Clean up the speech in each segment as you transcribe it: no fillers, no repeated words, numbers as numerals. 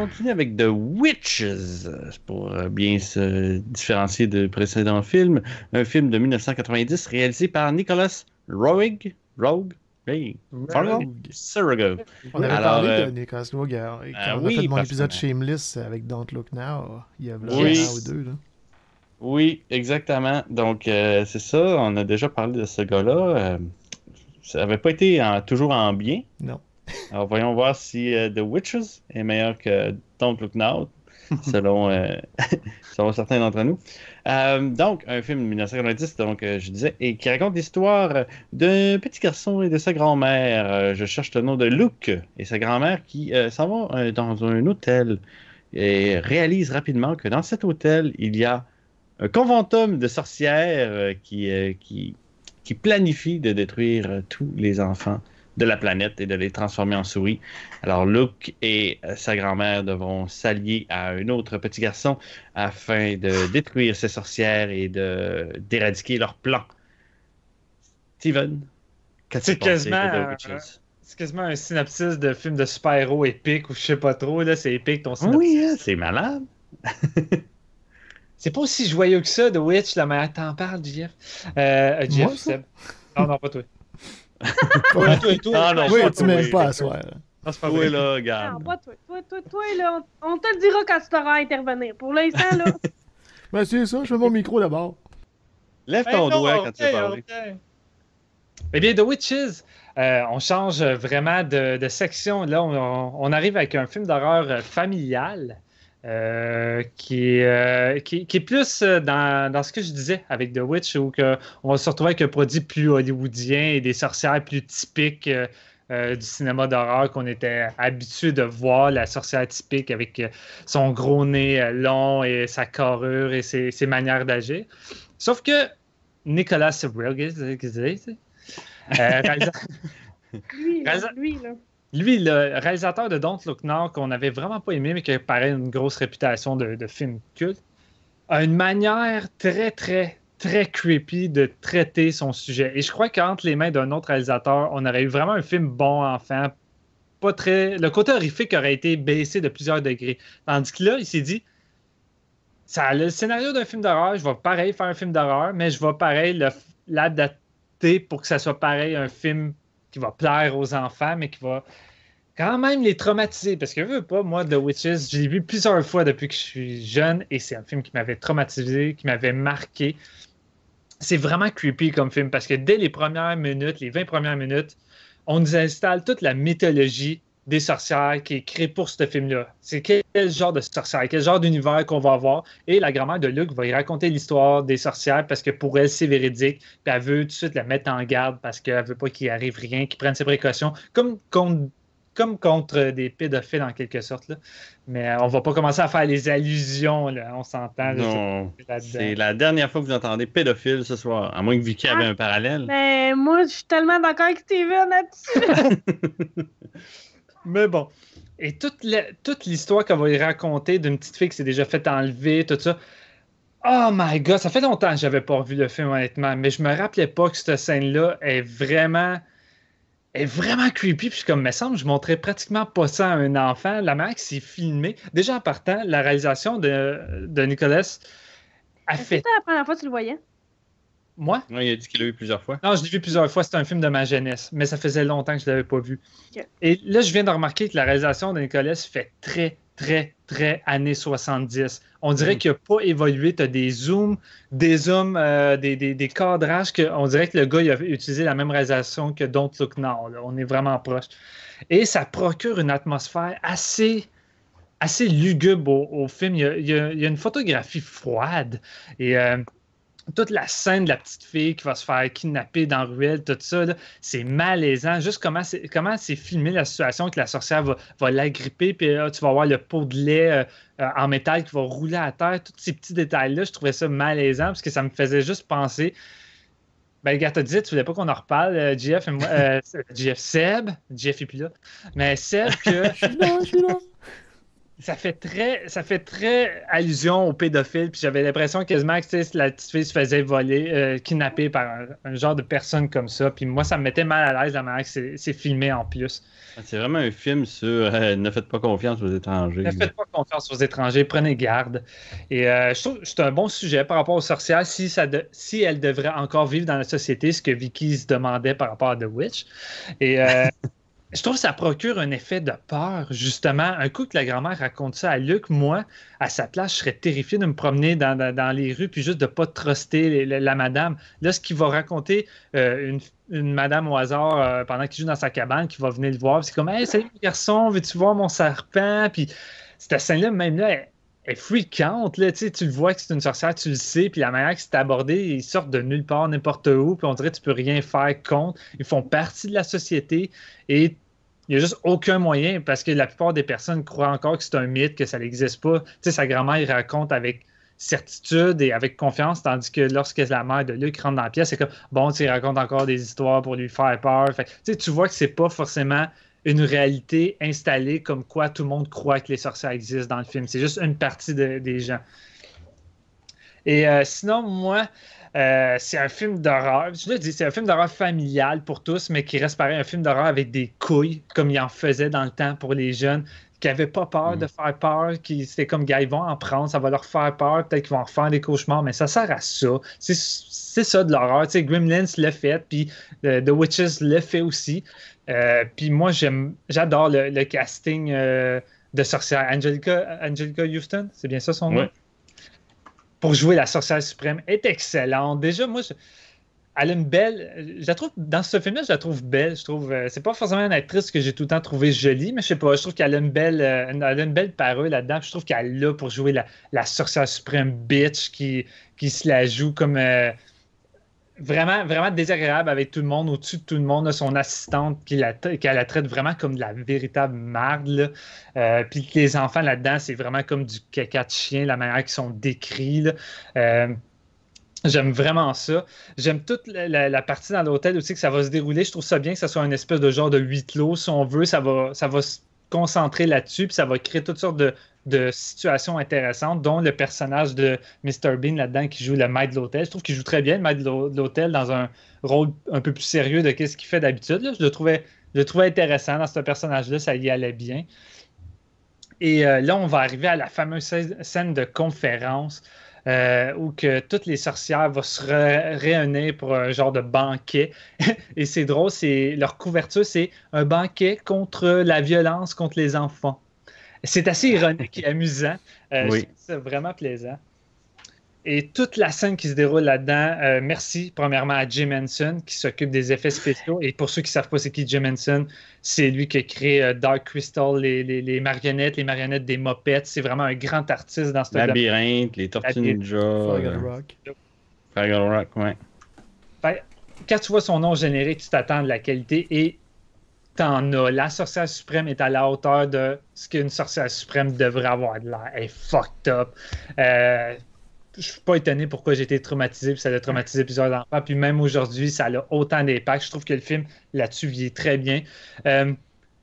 continue avec The Witches, pour bien se différencier de précédents films. Un film de 1990 réalisé par Nicholas Roeg, hey, Fargo. On avait parlé de Nicholas Roeg quand on a fait mon épisode Shameless avec Don't Look Now, il y a un an ou deux. Là. Oui, exactement. Donc, c'est ça, on a déjà parlé de ce gars-là. Ça n'avait pas été toujours en bien. Non. Alors, voyons voir si The Witches est meilleur que Don't Look Now, selon certains d'entre nous. Donc, un film de 1990, donc, je disais, et qui raconte l'histoire d'un petit garçon et de sa grand-mère. Je cherche le nom de Luke et sa grand-mère qui s'en vont dans un hôtel et réalise rapidement que dans cet hôtel, il y a un conventum de sorcières qui planifie de détruire tous les enfants de la planète et de les transformer en souris. Alors Luke et sa grand-mère devront s'allier à un autre petit garçon afin de détruire ces sorcières et d'éradiquer leur plan. Steven, qu'as-tu pensé de The Witches? C'est quasiment un synopsis de film de super-héros épique ou je sais pas trop. Là, c'est épique ton synopsis. Oui, hein, c'est malade. C'est pas aussi joyeux que ça, The Witch, la manière que t'en parles, Jeff. Jeff, Seb. Non, pas toi. toi. Oui, tu m'aimes pas à soir. Non, c'est pas vrai. vrai. Là, regarde. Non, pas toi, là, on te le dira quand tu t'auras à intervenir. Pour l'instant, là... Ben, c'est ça, je fais mon micro d'abord. Lève ton doigt quand tu veux parler. Eh bien, The Witches, on change vraiment de section. Là, on arrive avec un film d'horreur familial. Qui est plus dans ce que je disais avec The Witch, où on va se retrouver avec un produit plus hollywoodien et des sorcières plus typiques du cinéma d'horreur qu'on était habitué de voir, la sorcière typique avec son gros nez long et sa carrure et ses manières d'agir. Sauf que Nicholas Roeg, lui, le réalisateur de Don't Look Now, qu'on n'avait vraiment pas aimé, mais qui paraît une grosse réputation de film culte, a une manière très, très, très creepy de traiter son sujet. Et je crois qu'entre les mains d'un autre réalisateur, on aurait eu vraiment un film bon enfant. Pas très... Le côté horrifique aurait été baissé de plusieurs degrés. Tandis que là, il s'est dit, ça a le scénario d'un film d'horreur, je vais pareil faire un film d'horreur, mais je vais pareil l'adapter pour que ça soit pareil un film qui va plaire aux enfants, mais qui va quand même les traumatiser. Parce que, veux pas, moi, The Witches, je l'ai vu plusieurs fois depuis que je suis jeune, et c'est un film qui m'avait traumatisé, qui m'avait marqué. C'est vraiment creepy comme film, parce que dès les premières minutes, les 20 premières minutes, on nous installe toute la mythologie des sorcières qui est créée pour ce film-là. C'est quel genre de sorcière, quel genre d'univers qu'on va avoir. Et la grand-mère de Luke va y raconter l'histoire des sorcières parce que pour elle, c'est véridique. Puis elle veut tout de suite la mettre en garde parce qu'elle veut pas qu'il arrive rien, qu'il prenne ses précautions. Comme contre des pédophiles en quelque sorte. Là. Mais on va pas commencer à faire les allusions, là, on s'entend. Non, c'est la dernière fois que vous entendez pédophile ce soir, à moins que Vicky avait un parallèle. Mais moi, je suis tellement d'accord avec Steven là-dessus. Mais bon. Et toute l'histoire qu'elle va y raconter d'une petite fille qui s'est déjà fait enlever, tout ça. Oh my God, ça fait longtemps que j'avais pas revu le film, honnêtement. Mais je me rappelais pas que cette scène-là est vraiment creepy. Puis je suis comme, me semble, je montrais pratiquement pas ça à un enfant. La manière qui s'est filmée. Déjà en partant, la réalisation de Nicolas a fait. C'était la première fois que tu le voyais? Moi? Oui, il a dit qu'il l'a vu plusieurs fois. Non, je l'ai vu plusieurs fois. C'était un film de ma jeunesse, mais ça faisait longtemps que je l'avais pas vu. Okay. Et là, je viens de remarquer que la réalisation de Nicolas fait très, très, très années 70. On dirait qu'il n'a pas évolué. Tu as des zooms, des cadrages. On dirait que le gars il a utilisé la même réalisation que Don't Look Now. Là. On est vraiment proche. Et ça procure une atmosphère assez lugubre au film. Il y a une photographie froide. Et toute la scène de la petite fille qui va se faire kidnapper dans la ruelle, tout ça, là, c'est malaisant. Juste comment c'est filmé la situation, que la sorcière va l'agripper, puis là, tu vas avoir le pot de lait en métal qui va rouler à terre. Tous ces petits détails-là, je trouvais ça malaisant parce que ça me faisait juste penser. Ben, gars, t'as dit, tu voulais pas qu'on en reparle, Jeff et moi. Seb est plus là. Mais Seb, que. Je suis là. Ça fait très allusion aux pédophiles, puis j'avais l'impression quasiment que la petite fille se faisait voler, kidnapper par un genre de personne comme ça, puis moi ça me mettait mal à l'aise la manière que c'est filmé en plus. C'est vraiment un film sur ne faites pas confiance aux étrangers. Ne faites pas confiance aux étrangers, prenez garde. Et je trouve que c'est un bon sujet par rapport aux sorcières si elles devraient encore vivre dans la société, ce que Vicky se demandait par rapport à The Witch. Et je trouve que ça procure un effet de peur, justement. Un coup que la grand-mère raconte ça à Luc, moi, à sa place, je serais terrifié de me promener dans les rues puis juste de ne pas truster la madame. Là, ce qu'il va raconter une madame au hasard pendant qu'il joue dans sa cabane, qui va venir le voir, c'est comme « Hey, salut garçon, veux-tu voir mon serpent? » Puis cette scène-là, même là, elle est fréquente, là, tu le vois que c'est une sorcière, tu le sais, puis la manière que c'est abordé, ils sortent de nulle part, n'importe où, puis on dirait que tu peux rien faire contre. Ils font partie de la société et il n'y a juste aucun moyen parce que la plupart des personnes croient encore que c'est un mythe, que ça n'existe pas. Tu sais, sa grand-mère, il raconte avec certitude et avec confiance, tandis que lorsque la mère de Luc rentre dans la pièce, c'est comme, bon, tu racontes encore des histoires pour lui faire peur. Fait, tu vois que c'est pas forcément une réalité installée comme quoi tout le monde croit que les sorcières existent dans le film. C'est juste une partie des gens. Et sinon, moi, c'est un film d'horreur. Je le dis, c'est un film d'horreur familial pour tous, mais qui reste pareil, un film d'horreur avec des couilles, comme il en faisait dans le temps pour les jeunes, qui n'avaient pas peur de faire peur, qui c'était comme, gars, ils vont en prendre, ça va leur faire peur, peut-être qu'ils vont en refaire des cauchemars, mais ça sert à ça. C'est ça de l'horreur. Tu sais, Gremlins l'a fait, puis The Witches l'a fait aussi. Puis moi, j'adore le casting de sorcière. Angelica Houston, c'est bien ça son nom? Pour jouer la sorcière suprême, est excellente. Déjà, moi, elle a une belle... Je la trouve, dans ce film-là, je la trouve belle. Je trouve, c'est pas forcément une actrice que j'ai tout le temps trouvée jolie, mais je sais pas, je trouve qu'elle a une belle parure là-dedans. Je trouve qu'elle est là pour jouer la sorcière suprême bitch qui se la joue comme... vraiment, vraiment désagréable avec tout le monde, au-dessus de tout le monde, là, son assistante qui la traite vraiment comme de la véritable marde. Puis les enfants là-dedans, c'est vraiment comme du caca de chien, la manière qu'ils sont décrits. J'aime vraiment ça. J'aime toute la partie dans l'hôtel aussi que ça va se dérouler. Je trouve ça bien que ça soit une espèce de genre de huis clos, si on veut. Ça va se concentrer là-dessus, puis ça va créer toutes sortes de situations intéressantes, dont le personnage de Mr. Bean là-dedans qui joue le maître de l'hôtel. Je trouve qu'il joue très bien le maître de l'hôtel dans un rôle un peu plus sérieux de ce qu'il fait d'habitude. Je le trouvais intéressant dans ce personnage-là, ça y allait bien. Et là, on va arriver à la fameuse scène de conférence où que toutes les sorcières vont se réunir pour un genre de banquet. Et c'est drôle, leur couverture, c'est un banquet contre la violence contre les enfants. C'est assez ironique et amusant. Oui. C'est vraiment plaisant. Et toute la scène qui se déroule là-dedans, merci premièrement à Jim Henson qui s'occupe des effets spéciaux. Et pour ceux qui ne savent pas c'est qui Jim Henson, c'est lui qui a créé Dark Crystal, les marionnettes des mopettes. C'est vraiment un grand artiste dans ce domaine. Labyrinthe, les Tortues Ninja. Fraggle Rock. Fraggle Rock, ouais. Quand tu vois son nom générique, tu t'attends de la qualité et t'en as. La sorcière suprême est à la hauteur de ce qu'une sorcière suprême devrait avoir de l'air. Elle est fucked up. Je suis pas étonné pourquoi j'ai été traumatisé, puis ça a traumatisé plusieurs enfants. Puis même aujourd'hui, ça a autant d'impact. Je trouve que le film, là-dessus, vieillit très bien.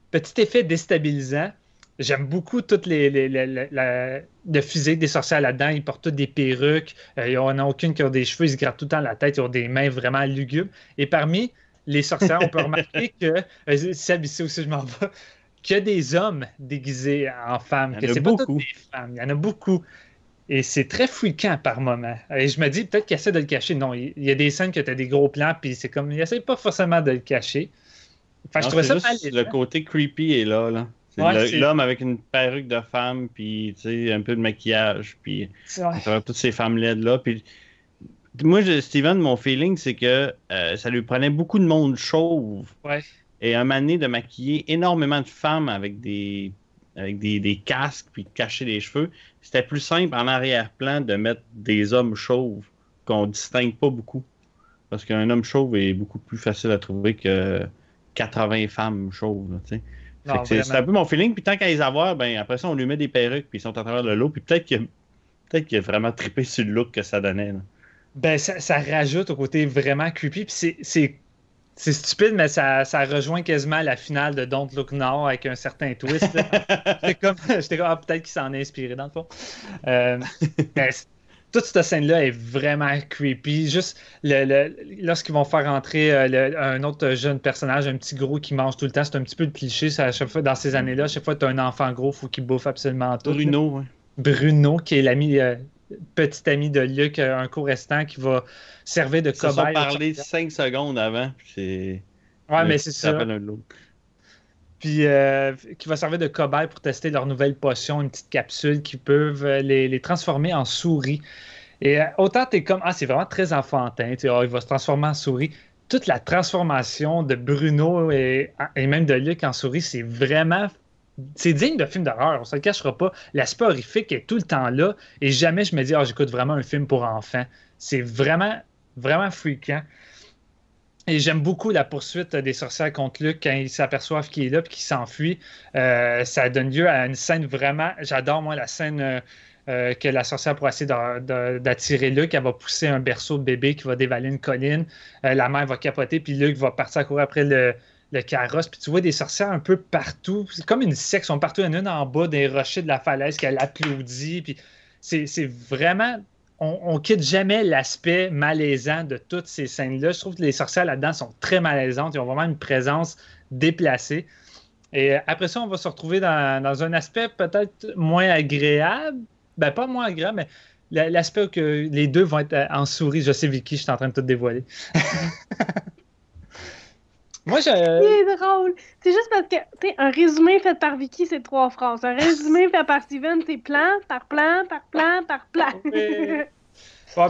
Petit effet déstabilisant. J'aime beaucoup toute le physique des sorcières là-dedans. Ils portent toutes des perruques. Il n'y en a aucune qui a des cheveux. Ils se grattent tout le temps la tête. Ils ont des mains vraiment lugubres. Et parmi les sorcières, on peut remarquer que... Seb, ici aussi, je m'en vais. Qu'il y a des hommes déguisés en femmes. Il y en a beaucoup. Pas toutes des femmes. Il y en a beaucoup. Et c'est très fréquent par moment. Et je me dis, peut-être qu'il essaie de le cacher. Non, il y a des scènes que tu as des gros plans, puis c'est comme, il essaie pas forcément de le cacher. Enfin, je trouvais ça juste le côté creepy est là. C'est l'homme avec une perruque de femme, puis un peu de maquillage, puis toutes ces femmes laides-là. Puis moi, Steven, mon feeling, c'est que ça lui prenait beaucoup de monde chauve. Ouais. Et un moment donné de maquiller énormément de femmes avec des casques puis de cacher les cheveux. C'était plus simple en arrière-plan de mettre des hommes chauves qu'on distingue pas beaucoup. Parce qu'un homme chauve est beaucoup plus facile à trouver que 80 femmes chauves. C'est un peu mon feeling. Puis tant qu'à les avoir, ben, après ça, on lui met des perruques puis ils sont à travers le lot. Puis peut-être qu'il a vraiment trippé sur le look que ça donnait. Là. Ben, ça rajoute au côté vraiment creepy. Puis C'est stupide, mais ça rejoint quasiment la finale de Don't Look Now avec un certain twist. J'étais comme peut-être qu'il s'en est inspiré dans le fond. Mais toute cette scène-là est vraiment creepy. Juste lorsqu'ils vont faire entrer un autre jeune personnage, un petit gros qui mange tout le temps, c'est un petit peu le cliché. À chaque fois, dans ces années-là, à chaque fois que tu as un enfant gros, il faut qu'il bouffe absolument tout. Bruno, oui. Bruno, qui est l'ami, petit ami de Luke, un court restant qui va servir de cobaye. Ils se sont parlé 5 secondes avant. Ouais, mais c'est ça. Puis qui va servir de cobaye pour tester leur nouvelle potion, une petite capsule qui peuvent les transformer en souris. Et autant t'es comme, c'est vraiment très enfantin, il va se transformer en souris. Toute la transformation de Bruno et même de Luke en souris, c'est digne de film d'horreur, on ne se le cachera pas. L'aspect horrifique est tout le temps là et jamais je me dis, j'écoute vraiment un film pour enfants. C'est vraiment, vraiment fréquent. Et j'aime beaucoup la poursuite des sorcières contre Luke quand ils s'aperçoivent qu'il est là et qu'il s'enfuit. Ça donne lieu à une scène vraiment... J'adore, moi, la scène que la sorcière, pour essayer d'attirer Luke, elle va pousser un berceau de bébé qui va dévaler une colline. La mère va capoter, puis Luke va partir à courir après le carrosse. Puis tu vois des sorcières un peu partout. C'est comme une secte, elles sont partout. Il y en a une en bas des rochers de la falaise qu'elle applaudit. Puis c'est vraiment... On quitte jamais l'aspect malaisant de toutes ces scènes-là. Je trouve que les sorcières là-dedans sont très malaisantes. Ils ont vraiment une présence déplacée. Et après ça, on va se retrouver dans un aspect peut-être moins agréable. Ben, pas moins agréable, mais l'aspect où que les deux vont être en souris. Je sais, Vicky, je suis en train de tout dévoiler. Moi, Il est drôle. C'est juste parce que, tu sais, un résumé fait par Vicky, c'est 3 phrases. Un résumé fait par Steven, c'est plan, par plan, par plan, par plan.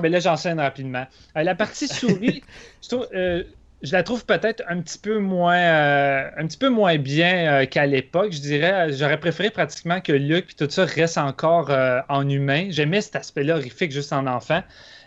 Ben là, j'enchaîne rapidement. La partie souris, je la trouve peut-être un petit peu moins bien qu'à l'époque. Je dirais, j'aurais préféré pratiquement que Luke et tout ça reste encore en humain. J'aimais cet aspect-là horrifique juste en enfant.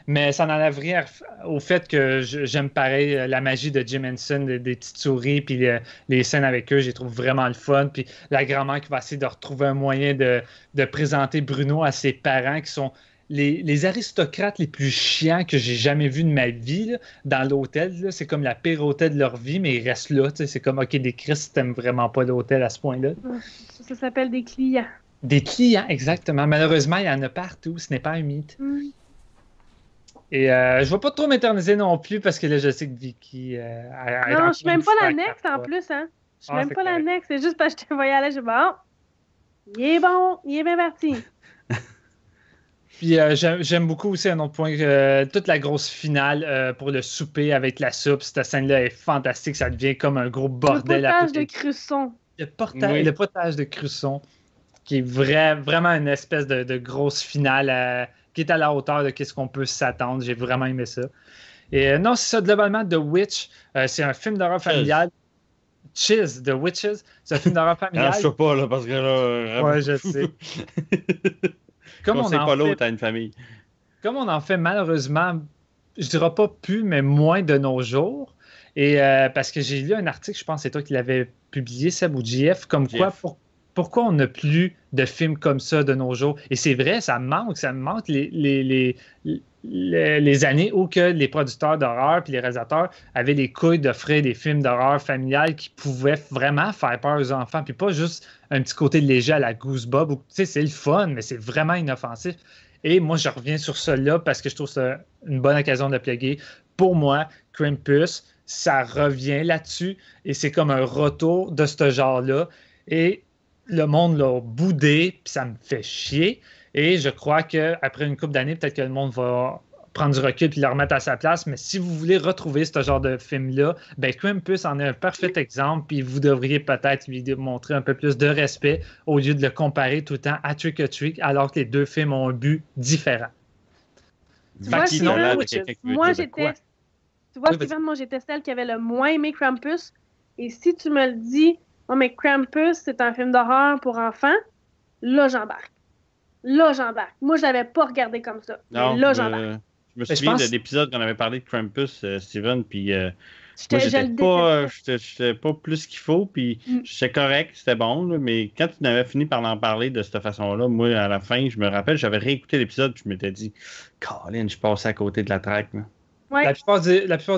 Mais ça n'enlève rien au fait que j'aime pareil la magie de Jim Henson, des petites souris, puis les scènes avec eux, je les trouve vraiment le fun. Puis la grand-mère qui va essayer de retrouver un moyen de présenter Bruno à ses parents, qui sont les aristocrates les plus chiants que j'ai jamais vus de ma vie là, dans l'hôtel. Là. C'est comme la pire hôtel de leur vie, mais ils restent là. C'est comme, OK, des Christ, t'aimes vraiment pas l'hôtel à ce point-là. Ça s'appelle des clients. Des clients, exactement. Malheureusement, il y en a partout. Ce n'est pas un mythe. Et je ne vais pas trop m'éterniser non plus parce que là, je sais que Vicky. Non, je suis même pas l'annexe en plus. Hein. Je suis même pas l'annexe. C'est juste parce que je te voyais aller. Je dis, il est bon, il est bien parti. Puis j'aime beaucoup aussi un autre point, toute la grosse finale pour le souper avec la soupe. Cette scène-là est fantastique. Ça devient comme un gros bordel. Le potage de Cresson. Le potage de Cresson, qui est vraiment une espèce de grosse finale. Qui est à la hauteur de ce qu'on peut s'attendre. J'ai vraiment aimé ça. Et non, c'est ça, globalement, The Witch, c'est un film d'horreur familial. The Witches, c'est un film d'horreur familial. Je sais pas, là, parce que là... Ouais, je sais. Comme on sait pas l'autre à une famille. Comme on en fait malheureusement, je dirais pas plus, mais moins de nos jours. Et parce que j'ai lu un article, je pense que c'est toi qui l'avais publié, Seb ou JF, comme quoi... Pourquoi on n'a plus de films comme ça de nos jours? Et c'est vrai, ça me manque les années où que les producteurs d'horreur et les réalisateurs avaient les couilles d'offrir des films d'horreur familiales qui pouvaient vraiment faire peur aux enfants, puis pas juste un petit côté léger à la Goosebumps, où c'est le fun, mais c'est vraiment inoffensif. Et moi, je reviens sur ça parce que je trouve ça une bonne occasion de le plugger. Pour moi, Krampus, ça revient là-dessus, et c'est comme un retour de ce genre-là. Et le monde l'a boudé, puis ça me fait chier. Et je crois qu'après une couple d'années, peut-être que le monde va prendre du recul puis le remettre à sa place. Mais si vous voulez retrouver ce genre de film-là, ben Krampus en est un parfait exemple. Puis vous devriez peut-être lui montrer un peu plus de respect au lieu de le comparer tout le temps à Trick or Treat, alors que les deux films ont un but différent. Moi, j'étais celle qui avait le moins aimé Krampus. Et si tu me le dis, oh, mais Krampus, c'est un film d'horreur pour enfants, là, j'embarque. Moi, je l'avais pas regardé comme ça. Non, là, j'embarque. Je me souviens de l'épisode qu'on avait parlé de Krampus, Steven, puis moi, j'étais pas plus qu'il faut, puis j'étais correct, c'était bon, là, mais quand tu n'avais fini par en parler de cette façon-là, moi, à la fin, je me rappelle, j'avais réécouté l'épisode, puis je m'étais dit, Colin, je passais à côté de la traque. Là. Ouais. La plupart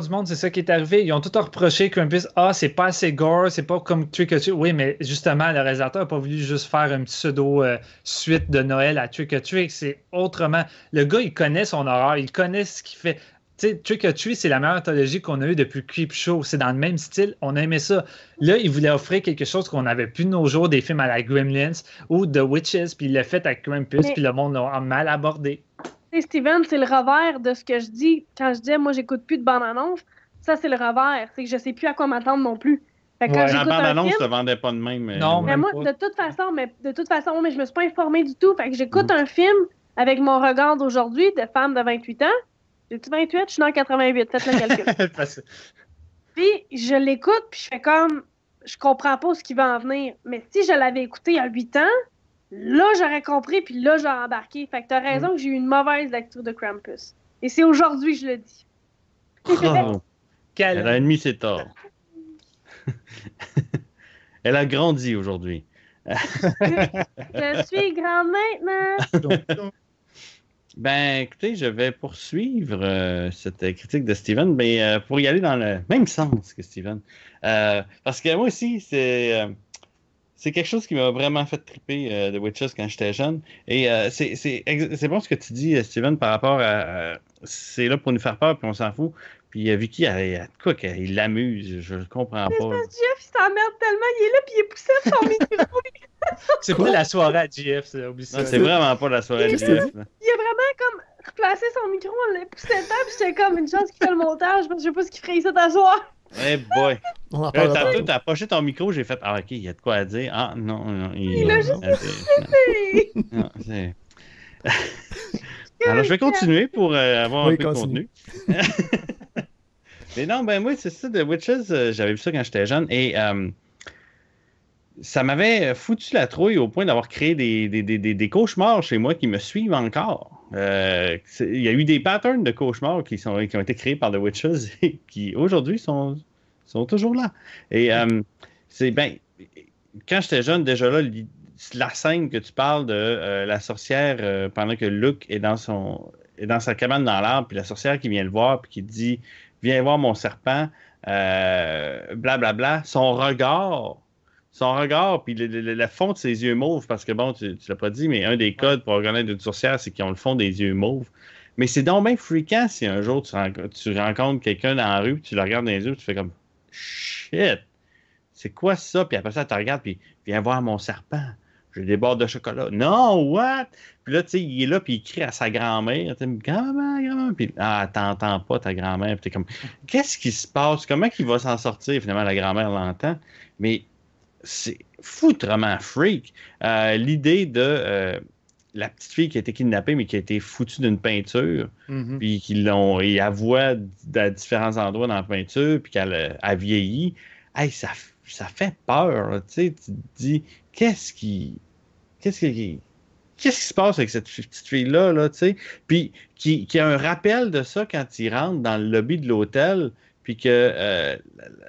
du monde, c'est ça qui est arrivé. Ils ont tout reproché Krampus. Ah, c'est pas assez gore, c'est pas comme Trick or Treat. Oui, mais justement, le réalisateur n'a pas voulu juste faire un pseudo suite de Noël à Trick or Treat. C'est autrement. Le gars, il connaît son horreur, il connaît ce qu'il fait. Tu sais, Trick or Treat, c'est la meilleure anthologie qu'on a eue depuis Creepshow. C'est dans le même style. On a aimé ça. Là, il voulait offrir quelque chose qu'on n'avait plus de nos jours, des films à la Gremlins ou The Witches, puis il l'a fait avec Krampus, puis le monde l'a mal abordé. Steven, c'est le revers de ce que je dis quand je disais moi j'écoute plus de bande-annonce. Ça, c'est le revers. C'est que je sais plus à quoi m'attendre non plus. Fait que quand La j'écoute bande-annonce film, ne vendait pas de même. Non, mais moi, de toute façon, mais je me suis pas informée du tout. Fait que j'écoute un film avec mon regard d'aujourd'hui de femme de 28 ans. J'ai-tu 28? Je suis dans 88. Faites le calcul. Puis je l'écoute, puis je fais comme je comprends pas ce qui va en venir. Mais si je l'avais écouté il y a 8 ans, là, j'aurais compris, puis là, j'aurais embarqué. Fait que t'as raison que j'ai eu une mauvaise lecture de Krampus. Et c'est aujourd'hui que je le dis. Oh. Elle a admis ses torts. Elle a grandi aujourd'hui. Je suis grande maintenant. Ben, écoutez, je vais poursuivre cette critique de Steven, mais pour y aller dans le même sens que Steven. Parce que moi aussi, c'est quelque chose qui m'a vraiment fait triper The Witches quand j'étais jeune. Et c'est bon ce que tu dis, Steven, par rapport à c'est là pour nous faire peur, puis on s'en fout. Puis Vicky, quoi qu'il l'amuse, je comprends pas. Jeff, il s'emmerde tellement, il est là, puis il est poussé à son micro. C'est pas la soirée à GF, oublie ça. Non, c'est vraiment pas la soirée à GF. Il a vraiment comme replacé son micro, on l'a poussé dedans, puis j'étais comme une chance qu'il fait le montage, parce que je sais pas ce qu'il ferait ici t'asseoir. Eh boy! T'as approché ton micro, j'ai fait ah, ok, il y a de quoi à dire. Ah, non. Il a juste non, c'est. Alors, je vais continuer pour avoir un peu de contenu. Mais non, ben moi, c'est ça, The Witches, j'avais vu ça quand j'étais jeune et ça m'avait foutu la trouille au point d'avoir créé des cauchemars chez moi qui me suivent encore. Il y a eu des patterns de cauchemars qui ont été créés par The Witches et qui aujourd'hui sont toujours là. Et quand j'étais jeune, déjà là, la scène que tu parles de la sorcière pendant que Luke est dans sa cabane dans l'arbre, puis la sorcière qui vient le voir puis qui dit viens voir mon serpent, blablabla, son regard, puis le fond de ses yeux mauves, parce que bon, tu l'as pas dit, mais un des codes pour reconnaître une sorcière, c'est qu'ils ont le fond des yeux mauves. Mais c'est donc bien fréquent si un jour tu rencontres quelqu'un dans la rue, tu le regardes dans les yeux, tu fais comme shit, c'est quoi ça? Puis après ça, tu regardes, puis viens voir mon serpent. J'ai des barres de chocolat. Non, what? Puis là, tu sais, il est là, puis il crie à sa grand-mère. Grand-mère. Puis, t'entends pas ta grand-mère. Puis t'es comme, qu'est-ce qui se passe? Comment il va s'en sortir? Finalement, la grand-mère l'entend. Mais c'est foutrement freak. L'idée de la petite fille qui a été kidnappée, mais qui a été foutue d'une peinture, puis et elle voit à différents endroits dans la peinture, puis qu'elle a vieilli. Hey, ça fait peur. Tu sais, tu te dis, qu'est-ce qui se passe avec cette petite fille-là, tu sais? Puis qui a un rappel de ça quand il rentre dans le lobby de l'hôtel, puis que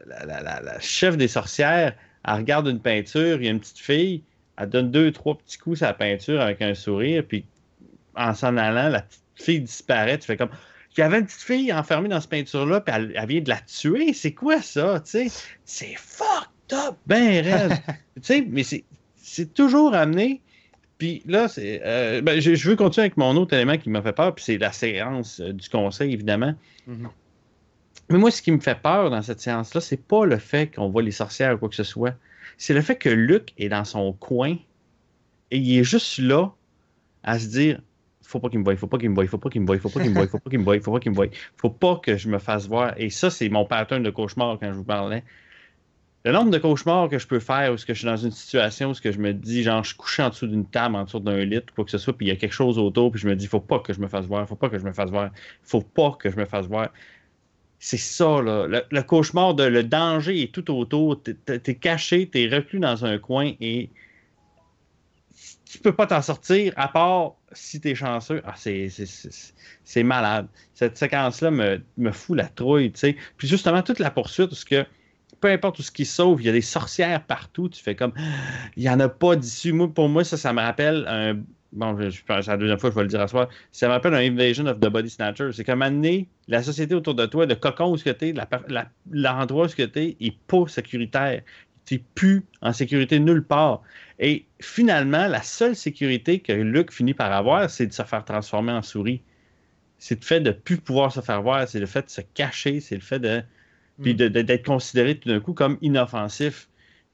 la chef des sorcières, elle regarde une peinture, il y a une petite fille, elle donne 2-3 petits coups sur la peinture avec un sourire, puis en s'en allant, la petite fille disparaît. Tu fais comme... Il y avait une petite fille enfermée dans cette peinture-là, puis elle vient de la tuer. C'est quoi ça, tu sais? C'est fucked up, ben raide. Tu sais, mais c'est toujours amené. Puis là, je veux continuer avec mon autre élément qui m'a fait peur, puis c'est la séance du conseil, évidemment. Mais moi, ce qui me fait peur dans cette séance-là, c'est pas le fait qu'on voit les sorcières ou quoi que ce soit. C'est le fait que Luke est dans son coin et il est juste là à se dire faut pas qu'il me voie, faut pas qu'il me voie, faut pas qu'il me voie, faut pas qu'il me voie, faut pas qu'il me voie, faut pas qu'il me voie, faut pas que je me fasse voir. Et ça, c'est mon pattern de cauchemar quand je vous parlais. Le nombre de cauchemars que je peux faire où je suis dans une situation où je me dis, genre, je suis couché en dessous d'une table, en dessous d'un lit, quoi que ce soit, puis il y a quelque chose autour, puis je me dis, faut pas que je me fasse voir, faut pas que je me fasse voir, faut pas que je me fasse voir. C'est ça, là. Le cauchemar, le danger est tout autour. T'es caché, t'es reclus dans un coin et tu peux pas t'en sortir à part si t'es chanceux. Ah, c'est malade. Cette séquence-là me fout la trouille, tu sais. Puis justement, toute la poursuite, parce que peu importe où ce qui sauve, il y a des sorcières partout. Tu fais comme, il n'y en a pas d'issue. Pour moi, ça me rappelle bon, je pense c'est la deuxième fois que je vais le dire à soir, ça m'appelle un Invasion of the Body Snatcher. C'est comme amener la société autour de toi, le cocon où tu es, l'endroit où tu es, est pas sécuritaire. Tu n'es plus en sécurité nulle part. Et finalement, la seule sécurité que Luke finit par avoir, c'est de se faire transformer en souris. C'est le fait de ne plus pouvoir se faire voir, c'est le fait de se cacher, c'est le fait d'être considéré tout d'un coup comme inoffensif.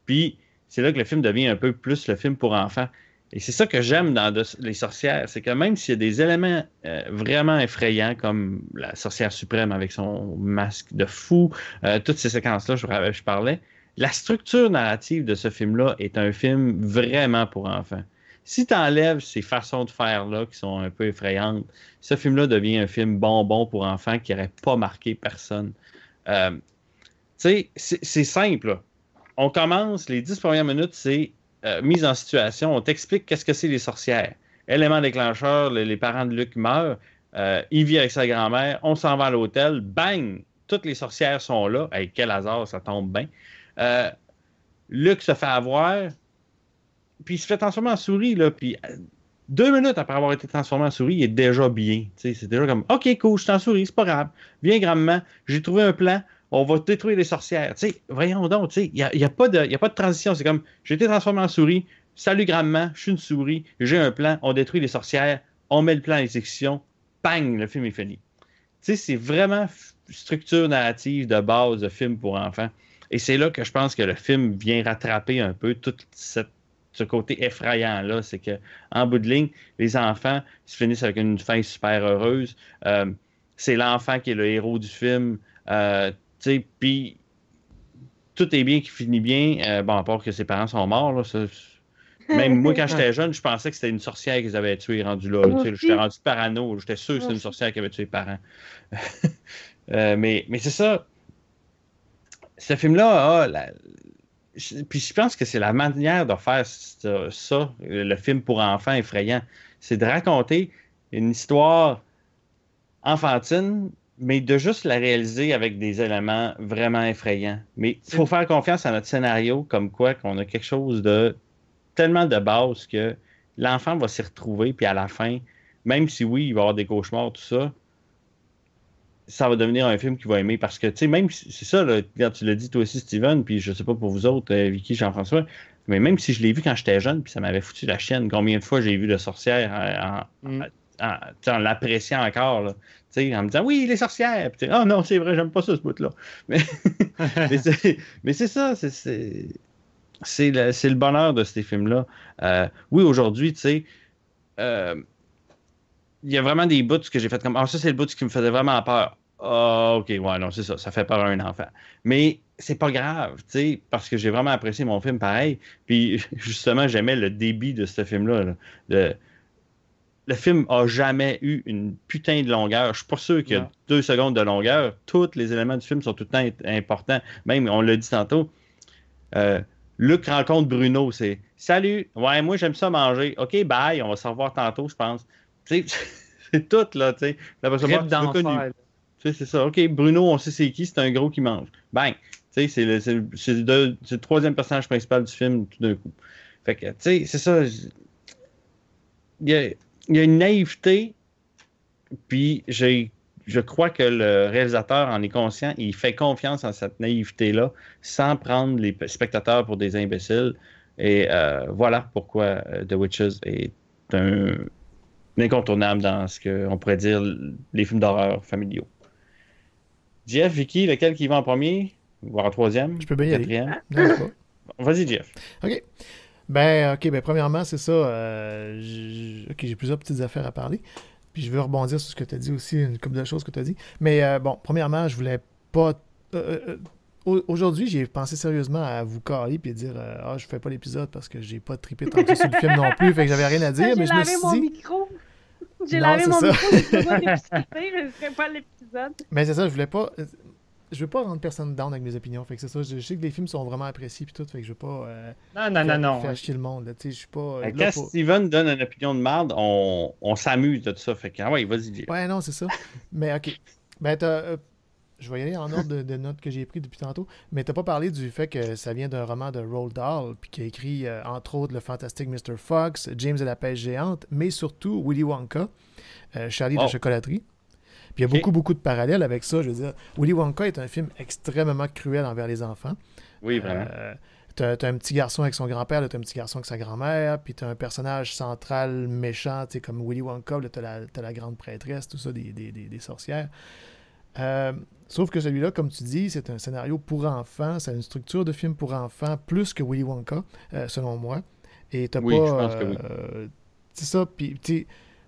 Puis c'est là que le film devient un peu plus le film pour enfants. Et c'est ça que j'aime dans Les Sorcières, c'est que même s'il y a des éléments vraiment effrayants, comme la sorcière suprême avec son masque de fou, toutes ces séquences-là, je parlais, la structure narrative de ce film-là est un film vraiment pour enfants. Si tu enlèves ces façons de faire-là qui sont un peu effrayantes, ce film-là devient un film bonbon pour enfants qui n'aurait pas marqué personne. Tu sais, c'est simple, là. On commence, les 10 premières minutes, c'est mise en situation. On t'explique qu'est-ce que c'est les sorcières. Élément déclencheur, les parents de Luc meurent. Il vit avec sa grand-mère. On s'en va à l'hôtel. Bang! Toutes les sorcières sont là. Hey, quel hasard, ça tombe bien. Luc se fait avoir. Puis il se fait transformer en souris. Là, puis 2 minutes après avoir été transformé en souris, il est déjà bien. C'est déjà comme, OK, cool, je suis en souris, c'est pas grave. Viens, grand-maman, j'ai trouvé un plan. On va détruire les sorcières. Voyons donc, il n'y a pas de transition. C'est comme, j'ai été transformé en souris. Salut, grand-maman, je suis une souris. J'ai un plan. On détruit les sorcières. On met le plan à l'exécution. Bang, le film est fini. C'est vraiment structure narrative de base de film pour enfants. Et c'est là que je pense que le film vient rattraper un peu tout ce côté effrayant-là. C'est qu'en bout de ligne, les enfants se finissent avec une fin super heureuse. C'est l'enfant qui est le héros du film. Puis tout est bien qui finit bien. Bon, à part que ses parents sont morts. Là, même moi, quand j'étais jeune, je pensais que c'était une sorcière qu'ils avaient tué rendu là. J'étais rendu parano. J'étais sûr que c'était une sorcière qui avait tué les parents. Mais c'est ça. Ce film-là puis je pense que c'est la manière de faire ça, le film pour enfants effrayant. C'est de raconter une histoire enfantine, mais de juste la réaliser avec des éléments vraiment effrayants. Mais il faut faire confiance à notre scénario, comme quoi qu'on a quelque chose de tellement de base que l'enfant va s'y retrouver, puis à la fin, même si oui, il va y avoir des cauchemars, tout ça, ça va devenir un film qu'il va aimer. Parce que, tu sais, même c'est ça, là, quand tu l'as dit toi aussi, Steven, puis je sais pas pour vous autres, Vicky, Jean-François, mais même si je l'ai vu quand j'étais jeune, puis ça m'avait foutu la chienne, combien de fois j'ai vu de sorcière en l'appréciant encore, là. En me disant, oui, les sorcières. Puis, oh non, c'est vrai, j'aime pas ça, ce bout-là. Mais c'est ça, c'est le bonheur de ces films-là. Oui, aujourd'hui, tu sais, il y a vraiment des bouts que j'ai fait comme, ça, c'est le bout qui me faisait vraiment peur. Ah, OK, ouais, non, c'est ça, ça fait peur à un enfant. Mais c'est pas grave, tu sais, parce que j'ai vraiment apprécié mon film pareil. Puis, justement, j'aimais le débit de ce film-là, là. Le film a jamais eu une putain de longueur. Je suis pas sûr qu'il y a 2 secondes de longueur. Tous les éléments du film sont tout le temps importants. Même, on l'a dit tantôt, Luc rencontre Bruno, c'est « Salut, ouais, moi j'aime ça manger. OK, bye, on va se revoir tantôt, je pense. » Tu sais, c'est tout, là, tu sais. C'est ça. OK, Bruno, on sait c'est qui, c'est un gros qui mange. Bang! Tu sais, c'est le troisième personnage principal du film, tout d'un coup. Fait que, tu sais, c'est ça. Il y a une naïveté, puis je crois que le réalisateur en est conscient, il fait confiance en cette naïveté-là, sans prendre les spectateurs pour des imbéciles. Et voilà pourquoi The Witches est un incontournable dans ce qu'on pourrait dire les films d'horreur familiaux. Jeff, Vicky, lequel qui va en premier? Voire en troisième? Je peux bien y aller. Non, vas-y, Jeff. OK. Premièrement, c'est ça. J'ai plusieurs petites affaires à parler. Puis je veux rebondir sur ce que tu as dit aussi, une couple de choses que tu as dit. Mais premièrement, je voulais pas... Aujourd'hui, j'ai pensé sérieusement à vous caler et dire je fais pas l'épisode parce que j'ai pas trippé tant que sur le film non plus, fait que j'avais rien à dire. Mais je me suis dit... J'ai lavé mon micro, je ne peux pas participer, mais je ferai pas l'épisode. Mais c'est ça, je veux pas rendre personne down avec mes opinions. Fait que c'est ça, je sais que les films sont vraiment appréciés puis tout, fait que je veux pas faire chier le monde. Là, je suis pas. Quand Steven donne une opinion de merde, on s'amuse de tout ça. Fait que ouais, vas-y. Ouais, non, c'est ça. Mais ok. Ben je vais y aller en ordre de notes que j'ai pris depuis tantôt, mais t'as pas parlé du fait que ça vient d'un roman de Roald Dahl, puis qui a écrit, entre autres, Le Fantastique Mr. Fox, James et la pêche géante, mais surtout Willy Wonka, Charlie de la chocolaterie. Puis il y a beaucoup de parallèles avec ça. Je veux dire, Willy Wonka est un film extrêmement cruel envers les enfants. Oui, vraiment. T'as un petit garçon avec son grand-père, t'as un petit garçon avec sa grand-mère, puis t'as un personnage central méchant, comme Willy Wonka, t'as la grande prêtresse, tout ça, des sorcières. Sauf que celui-là, comme tu dis, c'est un scénario pour enfants, c'est une structure de film pour enfants, plus que Willy Wonka, selon moi. Et t'as Oui, pas... je pense que oui. C'est ça, puis